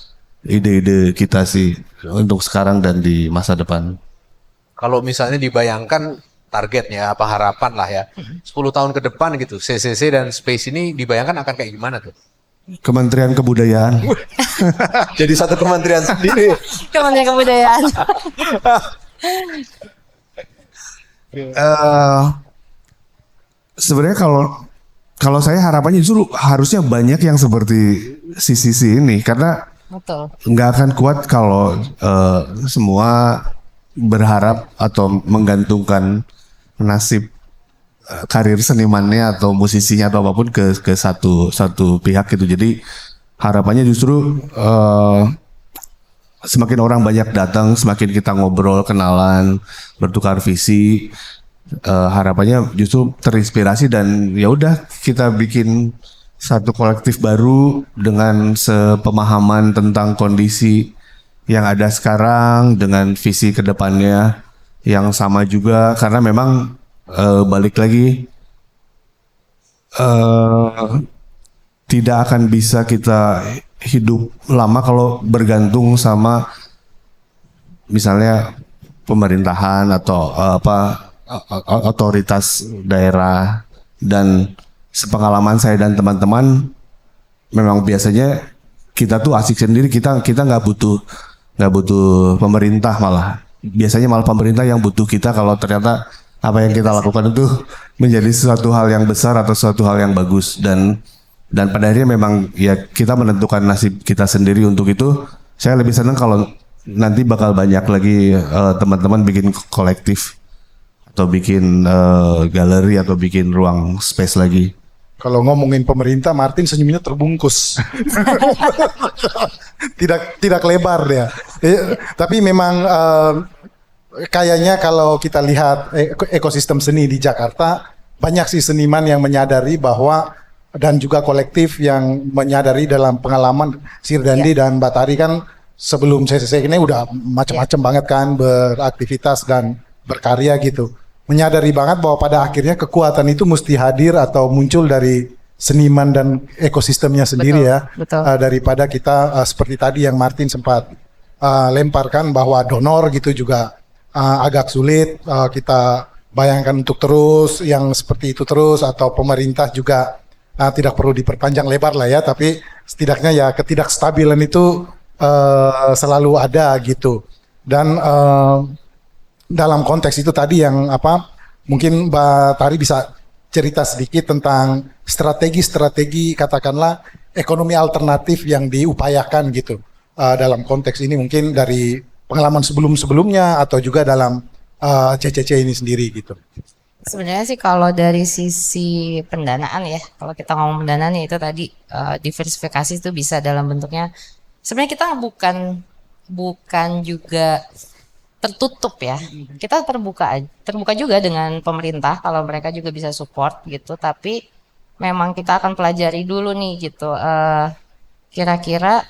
ide-ide kita sih untuk sekarang dan di masa depan. Kalau misalnya dibayangkan targetnya, apa harapan lah ya, 10 tahun ke depan gitu, CCC dan Space ini dibayangkan akan kayak gimana tuh? Kementerian Kebudayaan. Jadi satu kementerian sendiri. Kementerian Kebudayaan. Sebenarnya kalau saya harapannya justru harusnya banyak yang seperti CCC ini, karena Betul. nggak akan kuat kalau semua berharap atau menggantungkan nasib karir senimannya atau musisinya atau apapun ke satu pihak gitu. Jadi harapannya justru semakin orang banyak datang, semakin kita ngobrol, kenalan, bertukar visi, harapannya justru terinspirasi dan ya udah kita bikin satu kolektif baru dengan sepemahaman tentang kondisi yang ada sekarang, dengan visi ke depannya yang sama juga, karena memang balik lagi tidak akan bisa kita hidup lama kalau bergantung sama misalnya pemerintahan atau otoritas daerah. Dan sepengalaman saya dan teman-teman, memang biasanya kita tuh asik sendiri, kita nggak butuh pemerintah, malah biasanya malah pemerintah yang butuh kita kalau ternyata apa yang kita lakukan itu menjadi sesuatu hal yang besar atau sesuatu hal yang bagus. Dan pada akhirnya memang ya kita menentukan nasib kita sendiri. Untuk itu saya lebih senang kalau nanti bakal banyak lagi teman-teman bikin kolektif atau bikin galeri atau bikin ruang space lagi. Kalau ngomongin pemerintah, Martin senyumnya terbungkus. tidak lebar dia. Tapi memang kayaknya kalau kita lihat ekosistem seni di Jakarta, banyak sih seniman yang menyadari bahwa, dan juga kolektif yang menyadari dalam pengalaman Sirdandi dan Batari kan sebelum CCC ini udah macam-macam banget kan beraktivitas dan berkarya gitu. Menyadari banget bahwa pada akhirnya kekuatan itu mesti hadir atau muncul dari seniman dan ekosistemnya sendiri. Betul. Daripada kita seperti tadi yang Martin sempat lemparkan bahwa donor gitu juga agak sulit kita bayangkan untuk terus yang seperti itu terus, atau pemerintah juga tidak perlu diperpanjang lebar lah ya, tapi setidaknya ya ketidakstabilan itu selalu ada gitu. Dan dalam konteks itu tadi yang mungkin Mbak Tari bisa cerita sedikit tentang strategi-strategi katakanlah ekonomi alternatif yang diupayakan gitu dalam konteks ini, mungkin dari pengalaman sebelum-sebelumnya atau juga dalam CCC ini sendiri gitu. Sebenarnya sih kalau dari sisi pendanaan ya, kalau kita ngomong pendanaan ya itu tadi diversifikasi itu bisa dalam bentuknya sebenarnya kita bukan juga tertutup ya. Kita terbuka juga dengan pemerintah kalau mereka juga bisa support gitu. Tapi memang kita akan pelajari dulu nih gitu. Kira-kira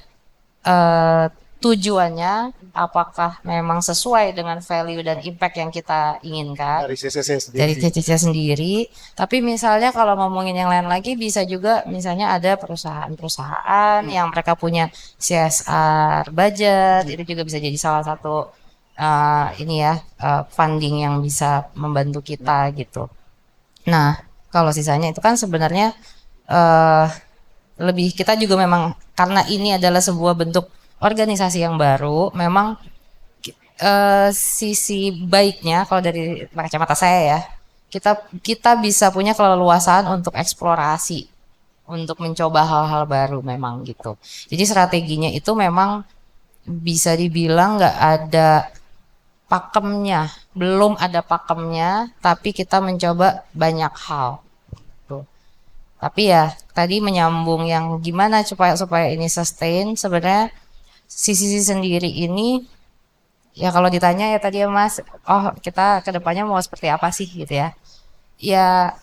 tujuannya apakah memang sesuai dengan value dan impact yang kita inginkan Dari CCC dari sendiri. CCC sendiri. Tapi misalnya kalau ngomongin yang lain lagi bisa juga misalnya ada perusahaan-perusahaan yang mereka punya CSR budget, itu juga bisa jadi salah satu funding yang bisa membantu kita gitu. Nah, kalau sisanya itu kan sebenarnya eh lebih kita juga memang karena ini adalah sebuah bentuk organisasi yang baru, memang sisi baiknya kalau dari kacamata saya ya, kita bisa punya keleluasaan untuk eksplorasi, untuk mencoba hal-hal baru memang gitu. Jadi strateginya itu memang bisa dibilang nggak ada pakemnya, belum ada pakemnya, tapi kita mencoba banyak hal. Tuh. Tapi ya tadi menyambung yang gimana supaya ini sustain, sebenarnya sisi sendiri ini ya kalau ditanya ya tadi ya Mas, oh kita kedepannya mau seperti apa sih gitu ya. Ya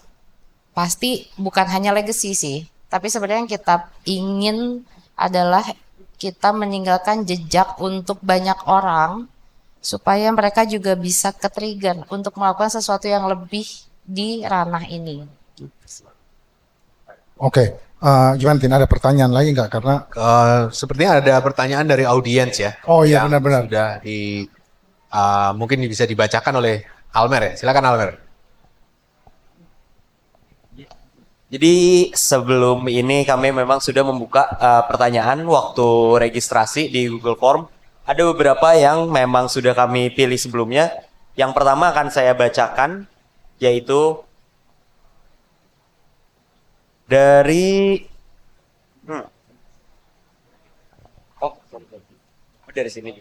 pasti bukan hanya legacy sih, tapi sebenarnya yang kita ingin adalah kita meninggalkan jejak untuk banyak orang supaya mereka juga bisa ke-trigger untuk melakukan sesuatu yang lebih di ranah ini. Oke, gimana Tin? Ada pertanyaan lagi nggak? Karena Sepertinya ada pertanyaan dari audiens ya. Oh iya, yang benar-benar. Sudah mungkin bisa dibacakan oleh Almer ya. Silakan Almer. Jadi sebelum ini kami memang sudah membuka pertanyaan waktu registrasi di Google Form. Ada beberapa yang memang sudah kami pilih sebelumnya. Yang pertama akan saya bacakan, yaitu dari dari sini.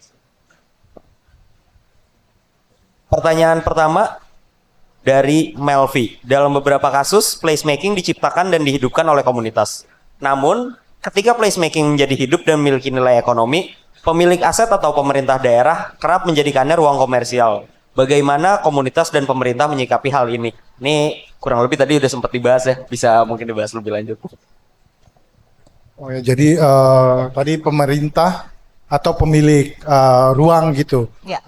Pertanyaan pertama dari Melvi. Dalam beberapa kasus, placemaking diciptakan dan dihidupkan oleh komunitas. Namun, ketika placemaking menjadi hidup dan memiliki nilai ekonomi, pemilik aset atau pemerintah daerah kerap menjadikannya ruang komersial. Bagaimana komunitas dan pemerintah menyikapi hal ini? Ini kurang lebih tadi udah sempat dibahas ya, bisa mungkin dibahas lebih lanjut. Oh ya, jadi tadi pemerintah atau pemilik ruang gitu. Ya.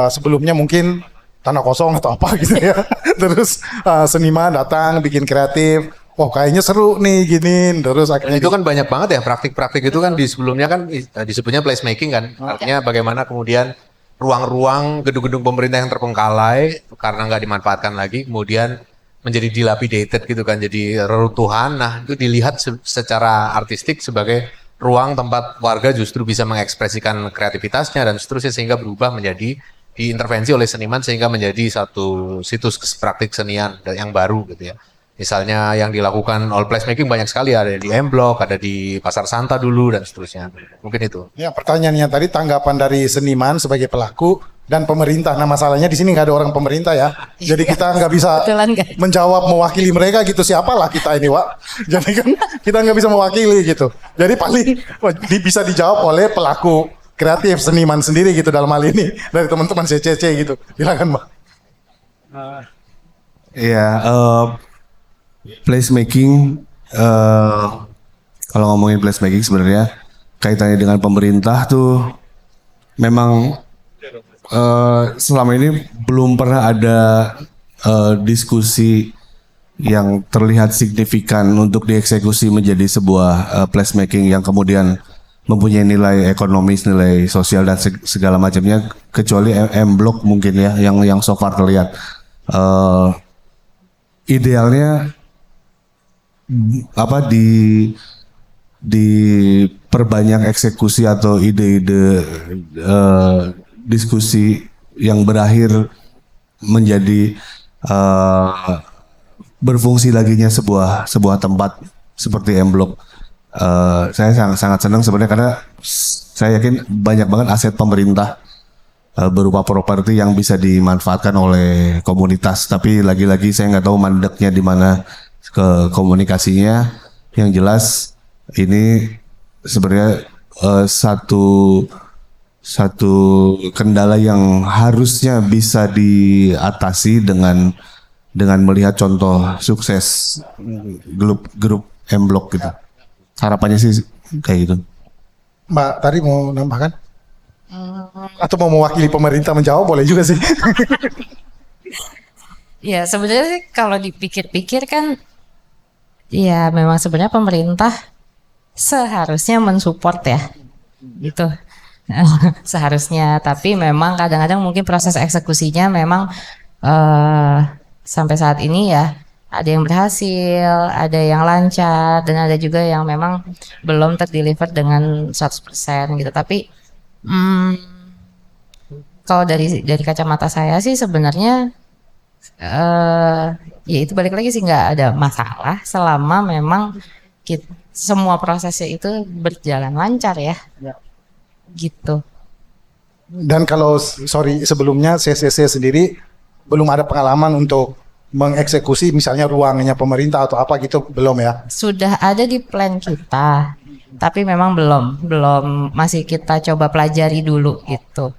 Sebelumnya mungkin tanah kosong atau apa gitu ya. Terus seniman datang bikin kreatif. Oh kayaknya seru nih gini. Terus Dan akhirnya itu kan banyak banget ya praktik-praktik itu kan di sebelumnya kan disebutnya placemaking kan. Artinya bagaimana kemudian ruang-ruang gedung-gedung pemerintah yang terpengkalai karena nggak dimanfaatkan lagi kemudian menjadi dilapidated gitu kan, jadi reruntuhan. Nah itu dilihat secara artistik sebagai ruang tempat warga justru bisa mengekspresikan kreativitasnya dan seterusnya sehingga berubah menjadi diintervensi oleh seniman sehingga menjadi satu situs praktik senian yang baru gitu ya. Misalnya yang dilakukan oleh placemaking banyak sekali, ada di M Block, ada di Pasar Santa dulu dan seterusnya. Mungkin itu. ya pertanyaannya tadi tanggapan dari seniman sebagai pelaku dan pemerintah. Nah masalahnya di sini nggak ada orang pemerintah ya. Jadi kita nggak bisa Kebetulan nggak. menjawab mewakili mereka gitu. Siapalah kita ini Wak. Jadi kan kita nggak bisa mewakili gitu. Jadi paling bisa dijawab oleh pelaku kreatif seniman sendiri gitu dalam hal ini dari teman-teman CCC gitu. Silakan Mbak. Iya, placemaking, kalau ngomongin placemaking sebenarnya kaitannya dengan pemerintah tuh memang selama ini belum pernah ada diskusi yang terlihat signifikan untuk dieksekusi menjadi sebuah placemaking yang kemudian mempunyai nilai ekonomis, nilai sosial dan segala macamnya, kecuali M Block mungkin ya yang so far terlihat. Idealnya apa diperbanyak eksekusi atau ide-ide diskusi yang berakhir menjadi berfungsi laginya sebuah tempat seperti M Block. Saya sangat senang sebenarnya karena saya yakin banyak banget aset pemerintah berupa properti yang bisa dimanfaatkan oleh komunitas. Tapi lagi-lagi saya nggak tahu mandeknya di mana ke komunikasinya. Yang jelas ini sebenarnya satu satu kendala yang harusnya bisa diatasi dengan melihat contoh sukses grup M-Block gitu. Harapannya sih kayak gitu. Mbak Tari mau nambahkan? Atau mau mewakili pemerintah menjawab boleh juga sih. Ya sebenarnya sih kalau dipikir-pikir kan, ya memang sebenarnya pemerintah seharusnya mensupport ya, gitu. Seharusnya, tapi memang kadang-kadang mungkin proses eksekusinya memang sampai saat ini ya ada yang berhasil, ada yang lancar, dan ada juga yang memang belum terdeliver dengan 100% gitu. Tapi kalau dari kacamata saya sih sebenarnya ya itu balik lagi sih nggak ada masalah selama memang semua prosesnya itu berjalan lancar ya. Gitu. Dan kalau sebelumnya CCC sendiri belum ada pengalaman untuk mengeksekusi misalnya ruangnya pemerintah atau apa gitu, belum ya? Sudah ada di plan kita, tapi memang belum masih kita coba pelajari dulu gitu.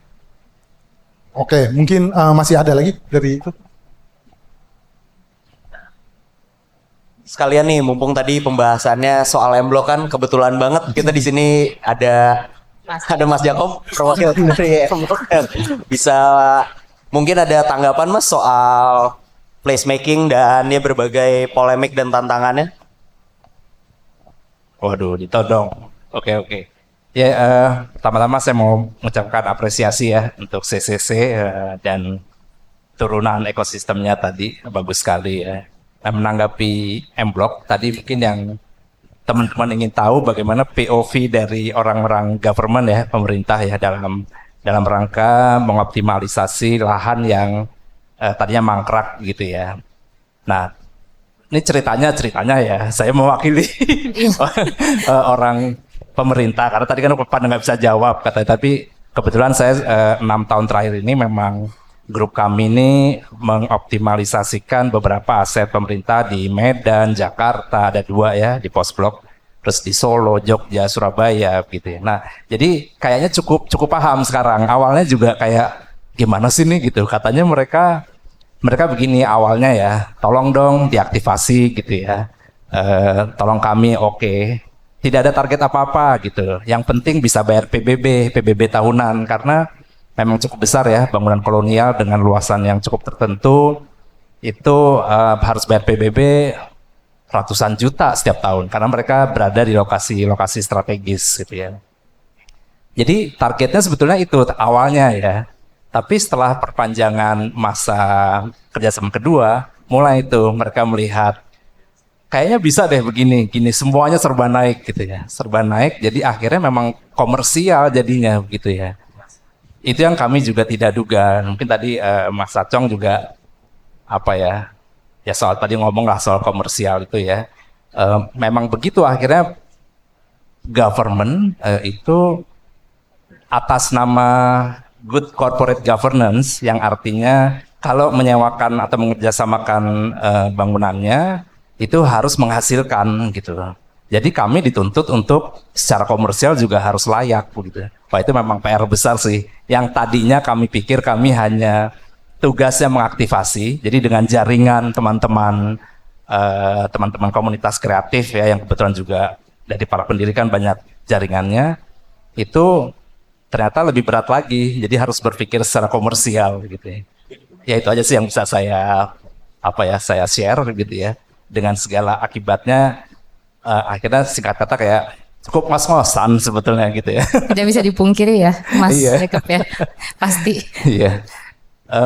Oke, mungkin masih ada lagi dari itu. Sekalian nih, mumpung tadi pembahasannya soal M-Block kan kebetulan banget kita di sini ada Mas Jakob, perwakilan dari M-Block. Bisa mungkin ada tanggapan Mas soal placemaking dan ya berbagai polemik dan tantangannya? Waduh, ditodong. Oke. Ya, pertama-tama saya mau mengucapkan apresiasi ya untuk CCC dan turunan ekosistemnya tadi bagus sekali ya. Nah, menanggapi M-Block tadi mungkin yang teman-teman ingin tahu bagaimana POV dari orang-orang government ya, pemerintah ya dalam rangka mengoptimalisasi lahan yang tadinya mangkrak gitu ya. Nah, ini ceritanya ya, saya mewakili orang pemerintah karena tadi kan pada nggak bisa jawab katanya, tapi kebetulan saya 6 tahun terakhir ini memang grup kami ini mengoptimalisasikan beberapa aset pemerintah di Medan, Jakarta, ada 2 ya di Postblok, terus di Solo, Jogja, Surabaya gitu ya. Nah, jadi kayaknya cukup paham sekarang. Awalnya juga kayak gimana sih nih gitu. Katanya mereka begini awalnya ya, tolong dong diaktifasi gitu ya. Tolong kami oke. Tidak ada target apa-apa gitu. Yang penting bisa bayar PBB tahunan karena memang cukup besar ya bangunan kolonial dengan luasan yang cukup tertentu itu harus bayar PBB ratusan juta setiap tahun karena mereka berada di lokasi strategis gitu ya. Jadi targetnya sebetulnya itu awalnya ya. Tapi setelah perpanjangan masa kerjasama kedua, mulai itu mereka melihat kayaknya bisa deh begini, semuanya serba naik gitu ya. Serba naik jadi akhirnya memang komersial jadinya gitu ya. Itu yang kami juga tidak duga. Mungkin tadi Mas Acong juga ya soal tadi ngomong lah soal komersial itu ya. Memang begitu akhirnya government itu atas nama good corporate governance yang artinya kalau menyewakan atau mengerjasamakan bangunannya itu harus menghasilkan gitu. Jadi kami dituntut untuk secara komersial juga harus layak begitu. Wah itu memang PR besar sih. Yang tadinya kami pikir kami hanya tugasnya mengaktifasi. Jadi dengan jaringan teman-teman komunitas kreatif ya yang kebetulan juga dari para pendiri kan banyak jaringannya. Itu ternyata lebih berat lagi. Jadi harus berpikir secara komersial gitu. Ya itu aja sih yang bisa saya share gitu ya. Dengan segala akibatnya. Akhirnya singkat kata kayak cukup ngos-ngosan sebetulnya gitu ya. Tidak bisa dipungkiri ya, Mas Jacob ya, pasti. Iya,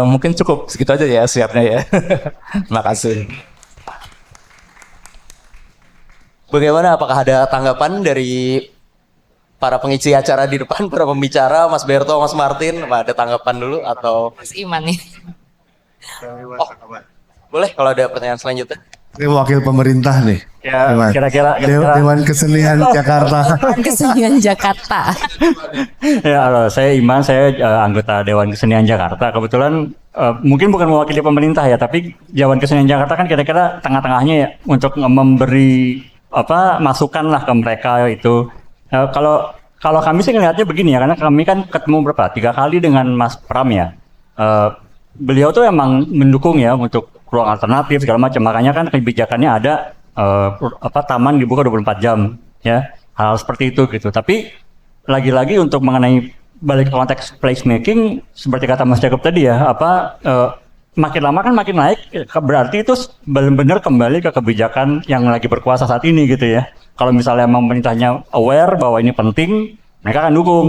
mungkin cukup segitu aja ya siapnya ya. Terima kasih. Bagaimana? Apakah ada tanggapan dari para pengisi acara di depan, para pembicara, Mas Berto, Mas Martin? Apa ada tanggapan dulu atau? Mas Iman nih. Oh, boleh kalau ada pertanyaan selanjutnya. Ini wakil pemerintah nih. Ya, Dewan. kira-kira Dewan Kesenian Jakarta. Kesenian Jakarta. ya, halo, saya Iman, saya anggota Dewan Kesenian Jakarta. Kebetulan mungkin bukan mewakili pemerintah ya, tapi Dewan Kesenian Jakarta kan kira-kira tengah-tengahnya ya untuk memberi masukan lah ke mereka itu. Kalau kalau kami sih ngelihatnya begini ya, karena kami kan ketemu berapa 3 kali dengan Mas Pram ya. Beliau tuh emang mendukung ya untuk ruang alternatif segala macam. Makanya kan kebijakannya ada taman dibuka 24 jam ya, hal seperti itu gitu. Tapi lagi-lagi untuk mengenai balik ke konteks placemaking seperti kata Mas Jacob tadi ya, makin lama kan makin naik, berarti itu benar-benar kembali ke kebijakan yang lagi berkuasa saat ini gitu ya. Kalau misalnya emang pemerintahnya aware bahwa ini penting, mereka akan dukung.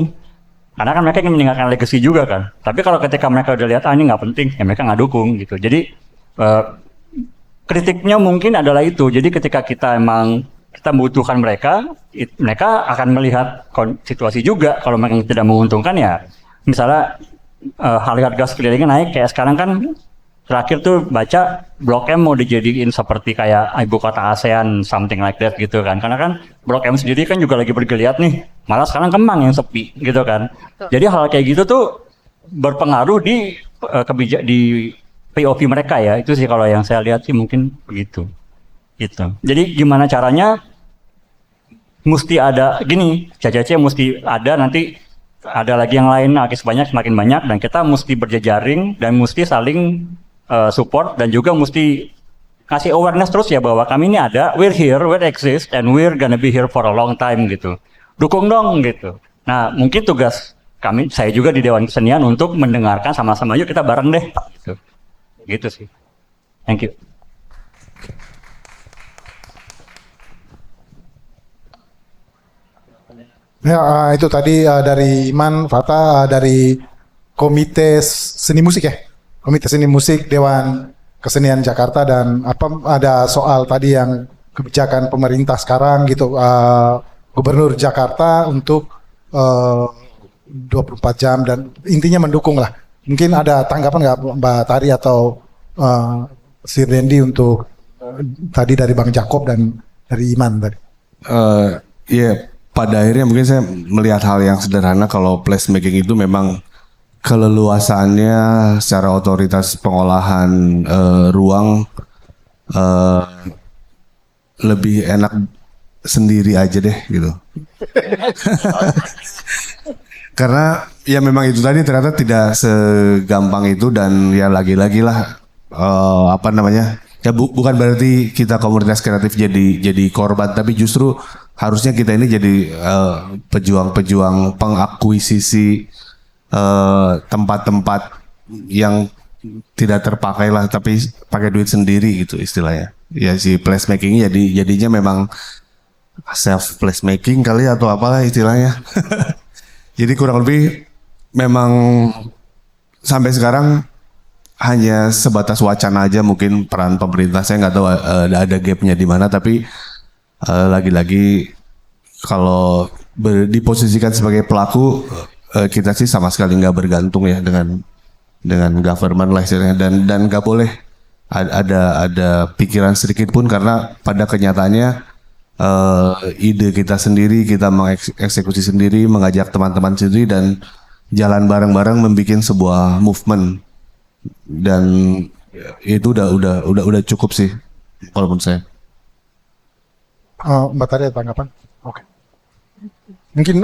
Karena kan mereka ingin meninggalkan legacy juga kan. Tapi kalau ketika mereka udah lihat ini nggak penting, ya mereka nggak dukung gitu. Jadi kritiknya mungkin adalah itu. Jadi ketika kita membutuhkan mereka, mereka akan melihat situasi juga. Kalau mereka tidak menguntungkan ya, misalnya harga gas kelilingnya naik kayak sekarang kan. Terakhir tuh baca Blok M mau dijadiin seperti kayak ibu kota ASEAN, something like that gitu kan. Karena kan Blok M sendiri kan juga lagi bergeliat nih. Malah sekarang Kemang yang sepi gitu kan. Jadi hal kayak gitu tuh berpengaruh di di POV mereka ya. Itu sih kalau yang saya lihat sih mungkin begitu. Gitu. Jadi gimana caranya mesti ada gini, CCC mesti ada, nanti ada lagi yang lain semakin banyak dan kita mesti berjejaring dan mesti saling support dan juga mesti kasih awareness terus ya bahwa kami ini ada, we're here, we're exist, and we're gonna be here for a long time gitu. Dukung dong gitu. Nah mungkin tugas saya juga di Dewan Kesenian untuk mendengarkan sama-sama, yuk kita bareng deh. Gitu sih. Thank you. Ya, itu tadi dari Iman, Fata, dari Komite Seni Musik ya? Komite Seni Musik Dewan Kesenian Jakarta, dan ada soal tadi yang kebijakan pemerintah sekarang gitu, Gubernur Jakarta untuk 24 jam dan intinya mendukung lah. Mungkin ada tanggapan nggak Mbak Tari atau Sir Dendi untuk tadi dari Bang Jacob dan dari Iman tadi? Pada akhirnya mungkin saya melihat hal yang sederhana, kalau placemaking itu memang keleluasannya secara otoritas pengolahan ruang lebih enak sendiri aja deh gitu. Karena ya memang itu tadi ternyata tidak segampang itu, dan ya lagi-lagi lah ya bukan berarti kita komunitas kreatif jadi korban, tapi justru harusnya kita ini jadi pejuang pengakuisisi tempat-tempat yang tidak terpakai lah, tapi pakai duit sendiri gitu istilahnya. Ya si placemaking jadinya memang self placemaking kali atau apalah istilahnya. Jadi kurang lebih memang sampai sekarang hanya sebatas wacana aja mungkin peran pemerintah. Saya nggak tahu ada gapnya di mana, tapi lagi-lagi kalau diposisikan sebagai pelaku, kita sih sama sekali nggak bergantung ya dengan government lah istilahnya, dan nggak boleh ada pikiran sedikit pun, karena pada kenyataannya ide kita sendiri, kita mengeksekusi sendiri, mengajak teman-teman sendiri dan jalan bareng-bareng membuat sebuah movement, dan itu udah cukup sih kalau menurut saya. Mbak Tari ada tanggapan? Oke. Mungkin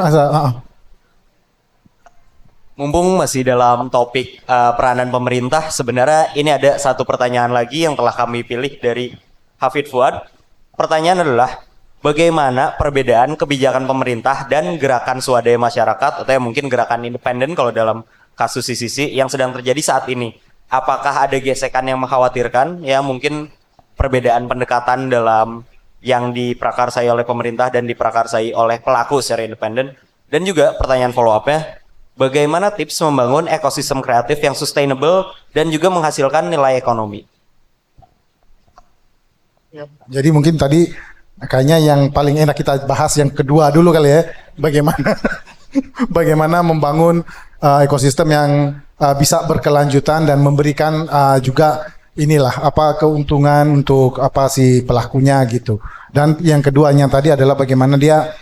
Mumpung masih dalam topik peranan pemerintah, sebenarnya ini ada satu pertanyaan lagi yang telah kami pilih dari Hafid Fuad. Pertanyaan adalah, bagaimana perbedaan kebijakan pemerintah dan gerakan swadaya masyarakat, atau mungkin gerakan independen kalau dalam kasus CCC yang sedang terjadi saat ini? Apakah ada gesekan yang mengkhawatirkan? Ya mungkin perbedaan pendekatan dalam yang diprakarsai oleh pemerintah dan diprakarsai oleh pelaku secara independen. Dan juga pertanyaan follow up-nya, bagaimana tips membangun ekosistem kreatif yang sustainable dan juga menghasilkan nilai ekonomi? Jadi mungkin tadi kayaknya yang paling enak kita bahas yang kedua dulu kali ya, bagaimana membangun ekosistem yang bisa berkelanjutan dan memberikan juga keuntungan untuk si pelakunya gitu. Dan yang keduanya tadi adalah bagaimana dia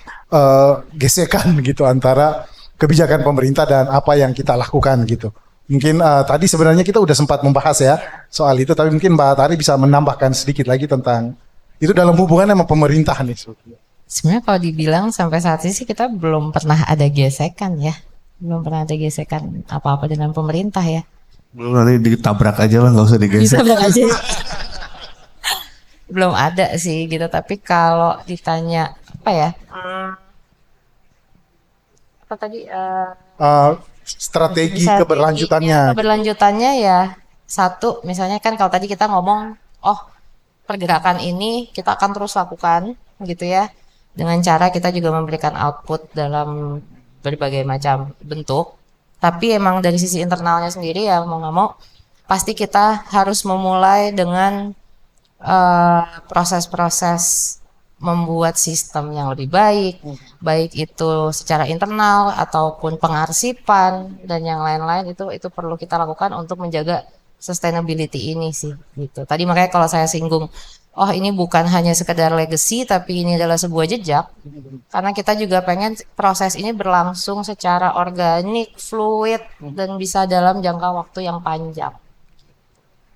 gesekan gitu antara kebijakan pemerintah dan apa yang kita lakukan gitu. Mungkin tadi sebenarnya kita udah sempat membahas ya soal itu, tapi mungkin Mbak Tari bisa menambahkan sedikit lagi tentang itu dalam hubungan sama pemerintah nih. Sebenarnya kalau dibilang sampai saat ini sih kita belum pernah ada gesekan ya. Belum pernah ada gesekan apa-apa dengan pemerintah ya. Belum, nanti ditabrak aja lah, nggak usah digeser. Ditabrak aja. Belum ada sih gitu, tapi kalau ditanya apa ya? Apa tadi? Strategi Strateginya, keberlanjutannya. keberlanjutannya ya satu, misalnya kan kalau tadi kita ngomong, oh pergerakan ini kita akan terus lakukan gitu ya, dengan cara kita juga memberikan output dalam berbagai macam bentuk. Tapi emang dari sisi internalnya sendiri ya mau nggak mau pasti kita harus memulai dengan proses-proses membuat sistem yang lebih baik, baik itu secara internal ataupun pengarsipan dan yang lain-lain itu perlu kita lakukan untuk menjaga sustainability ini sih gitu. Tadi makanya kalau saya singgung, oh ini bukan hanya sekedar legacy tapi ini adalah sebuah jejak karena kita juga pengen proses ini berlangsung secara organik, fluid dan bisa dalam jangka waktu yang panjang.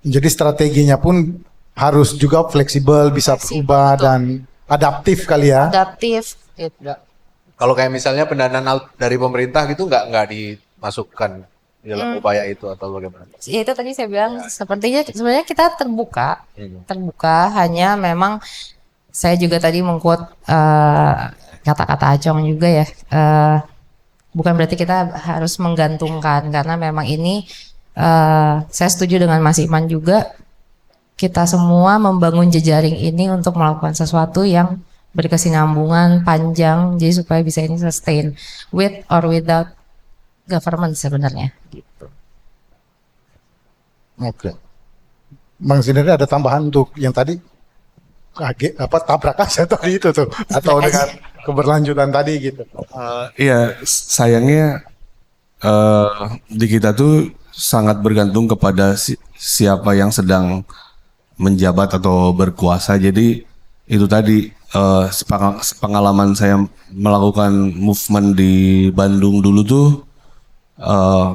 Jadi strateginya pun harus juga fleksibel, bisa Fleksibel, berubah betul. dan adaptif kali ya. Adaptif gitu. Kalau kayak misalnya pendanaan dari pemerintah gitu nggak dimasukkan di dalam upaya itu atau bagaimana? Ya itu tadi saya bilang sepertinya sebenarnya kita terbuka hanya memang saya juga tadi mengquote kata-kata Acong juga ya, bukan berarti kita harus menggantungkan karena memang ini saya setuju dengan Mas Iman juga, kita semua membangun jejaring ini untuk melakukan sesuatu yang berkesinambungan panjang jadi supaya bisa ini sustain with or without government sebenarnya gitu. Oke. Bang Sindari ada tambahan untuk yang tadi tabrak aja tadi itu tuh atau dengan keberlanjutan tadi gitu. Iya, sayangnya di kita tuh sangat bergantung kepada siapa yang sedang menjabat atau berkuasa. Jadi itu tadi pengalaman saya melakukan movement di Bandung dulu tuh,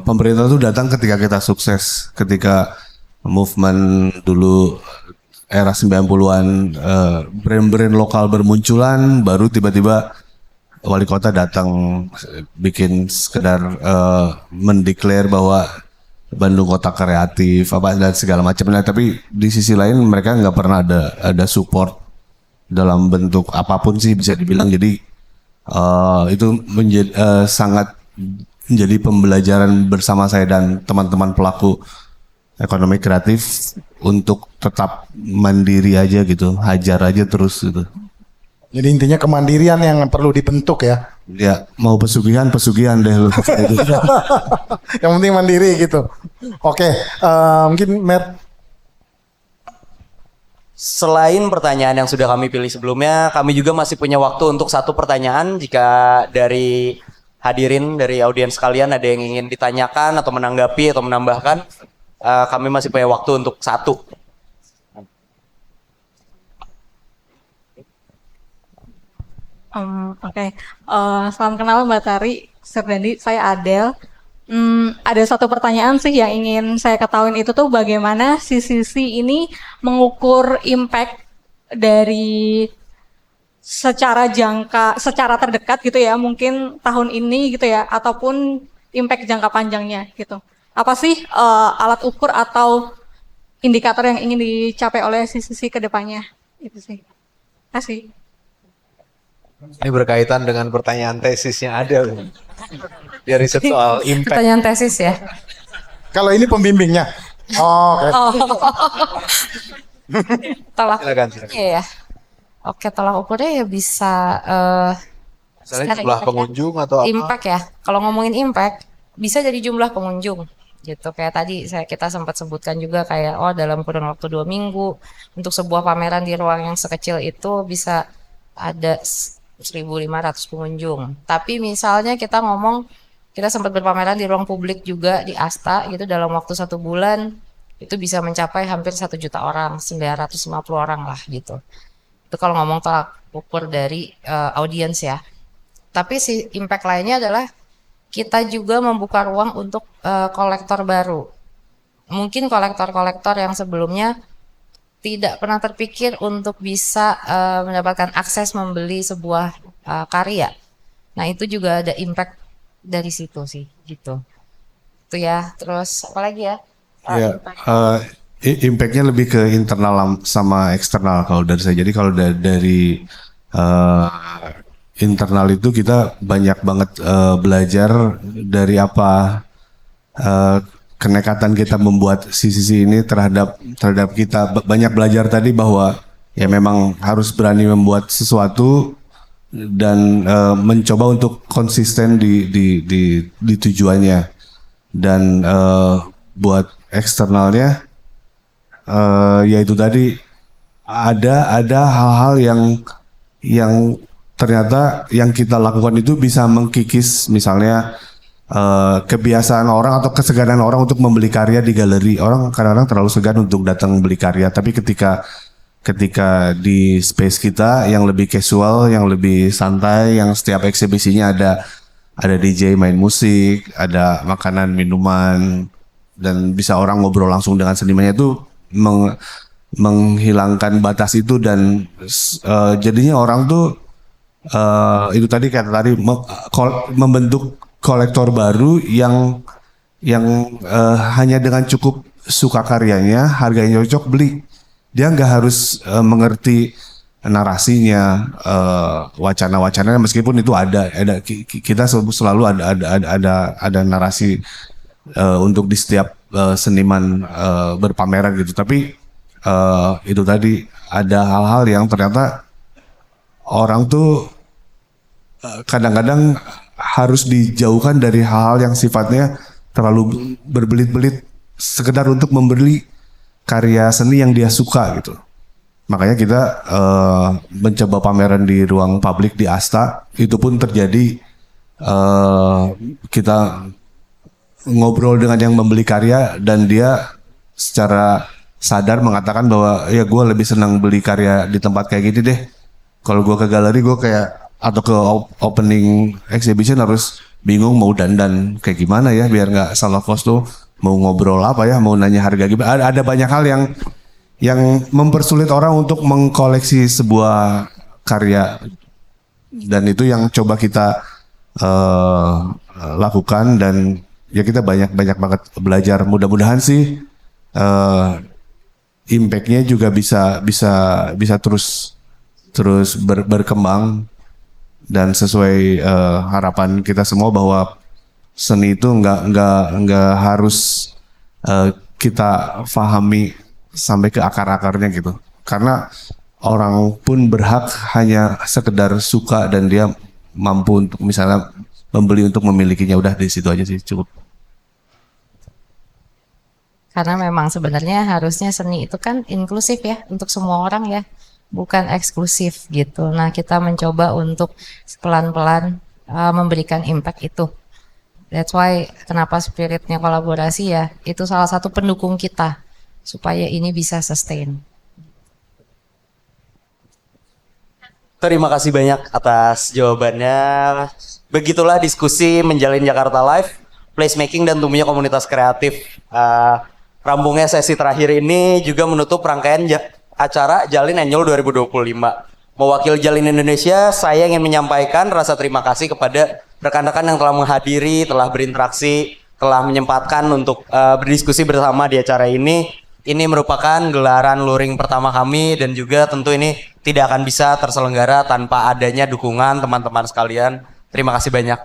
pemerintah tuh datang ketika kita sukses, ketika movement dulu era 90-an, brand-brand lokal bermunculan, baru tiba-tiba wali kota datang bikin sekedar mendeklar bahwa Bandung kota kreatif apa dan segala macam. Nah, tapi di sisi lain mereka nggak pernah ada support dalam bentuk apapun sih bisa dibilang. Jadi itu menjadi sangat menjadi pembelajaran bersama saya dan teman-teman pelaku ekonomi kreatif untuk tetap mandiri aja gitu, hajar aja terus gitu. Jadi intinya kemandirian yang perlu dibentuk ya. Ya mau pesugihan deh lu. Yang penting mandiri gitu. Oke, mungkin Matt. Selain pertanyaan yang sudah kami pilih sebelumnya, kami juga masih punya waktu untuk satu pertanyaan. Jika dari hadirin, dari audiens kalian ada yang ingin ditanyakan atau menanggapi atau menambahkan, kami masih punya waktu untuk satu. Oke. Salam kenal Mbak Tari, Serdandi, saya Adel. Ada satu pertanyaan sih yang ingin saya ketahui itu tuh bagaimana CCC ini mengukur impact dari secara terdekat gitu ya, mungkin tahun ini gitu ya, ataupun impact jangka panjangnya gitu. Apa sih alat ukur atau indikator yang ingin dicapai oleh CCC ke depannya? Itu sih. Terima kasih. Ini berkaitan dengan pertanyaan tesisnya Adel. Dia riset soal impact. Pertanyaan tesis ya. Kalau ini pembimbingnya. Oh, oke. Tolak Silakan. Iya ya. Oke, tolak ukurnya ya bisa Misalnya secara jumlah impact pengunjung atau apa? impact ya. Kalau ngomongin impact bisa jadi jumlah pengunjung gitu. Kayak tadi kita sempat sebutkan juga kayak dalam kurun waktu 2 minggu untuk sebuah pameran di ruang yang sekecil itu bisa ada 1.500 pengunjung. Tapi misalnya kita sempat berpameran di ruang publik juga di Asta gitu dalam waktu 1 bulan itu bisa mencapai hampir 1 juta orang, 950 orang lah gitu. Itu kalau ngomong tolak ukur dari audiens ya. Tapi si impact lainnya adalah kita juga membuka ruang untuk kolektor baru. Mungkin kolektor-kolektor yang sebelumnya tidak pernah terpikir untuk bisa mendapatkan akses membeli sebuah karya. Nah, itu juga ada impact dari situ sih, gitu. Itu ya. Terus apa lagi ya? Ya, impactnya lebih ke internal sama eksternal kalau dari saya. Jadi kalau dari eh, internal itu kita banyak banget belajar dari apa kenekatan kita membuat CCC ini terhadap kita banyak belajar tadi bahwa ya memang harus berani membuat sesuatu dan mencoba untuk konsisten di tujuannya dan buat eksternalnya yaitu tadi ada hal-hal yang ternyata yang kita lakukan itu bisa mengkikis misalnya kebiasaan orang atau kesegaran orang untuk membeli karya di galeri. Orang kadang-kadang terlalu segan untuk datang beli karya, tapi ketika di space kita yang lebih casual, yang lebih santai, yang setiap eksibisinya ada DJ main musik, ada makanan, minuman, dan bisa orang ngobrol langsung dengan senimannya, itu menghilangkan batas itu dan jadinya orang tuh itu tadi kata tadi membentuk kolektor baru yang hanya dengan cukup suka karyanya, harganya cocok, beli. Dia nggak harus mengerti narasinya, wacana-wacananya, meskipun itu ada kita selalu ada narasi untuk di setiap seniman berpameran gitu. Tapi itu tadi ada hal-hal yang ternyata orang tuh kadang-kadang harus dijauhkan dari hal-hal yang sifatnya terlalu berbelit-belit sekedar untuk membeli karya seni yang dia suka gitu. Makanya kita mencoba pameran di ruang publik di Asta, itu pun terjadi kita ngobrol dengan yang membeli karya dan dia secara sadar mengatakan bahwa ya gue lebih senang beli karya di tempat kayak gini deh. Kalau gue ke galeri gue kayak atau ke opening exhibition harus bingung mau dandan kayak gimana ya biar nggak salah kostum, mau ngobrol apa ya, mau nanya harga gimana. Ada banyak hal yang mempersulit orang untuk mengkoleksi sebuah karya, dan itu yang coba kita lakukan, dan ya kita banyak banget belajar. Mudah-mudahan sih impact-nya juga bisa terus berkembang dan sesuai harapan kita semua bahwa seni itu nggak harus kita pahami sampai ke akar-akarnya gitu, karena orang pun berhak hanya sekedar suka dan dia mampu untuk misalnya membeli untuk memilikinya. Udah di situ aja sih, cukup. Karena memang sebenarnya harusnya seni itu kan inklusif ya untuk semua orang ya, bukan eksklusif gitu. Nah, kita mencoba untuk pelan-pelan memberikan impact itu. That's why kenapa spiritnya kolaborasi ya, itu salah satu pendukung kita supaya ini bisa sustain. Terima kasih banyak atas jawabannya. Begitulah diskusi menjalin Jakarta Live, placemaking dan tumbuhnya komunitas kreatif. Rambungnya sesi terakhir ini juga menutup rangkaian acara Jalin Annual 2025. Mewakili Jalin Indonesia, saya ingin menyampaikan rasa terima kasih kepada rekan-rekan yang telah menghadiri, telah berinteraksi, telah menyempatkan untuk berdiskusi bersama di acara ini. Ini merupakan gelaran luring pertama kami dan juga tentu ini tidak akan bisa terselenggara tanpa adanya dukungan teman-teman sekalian. Terima kasih banyak.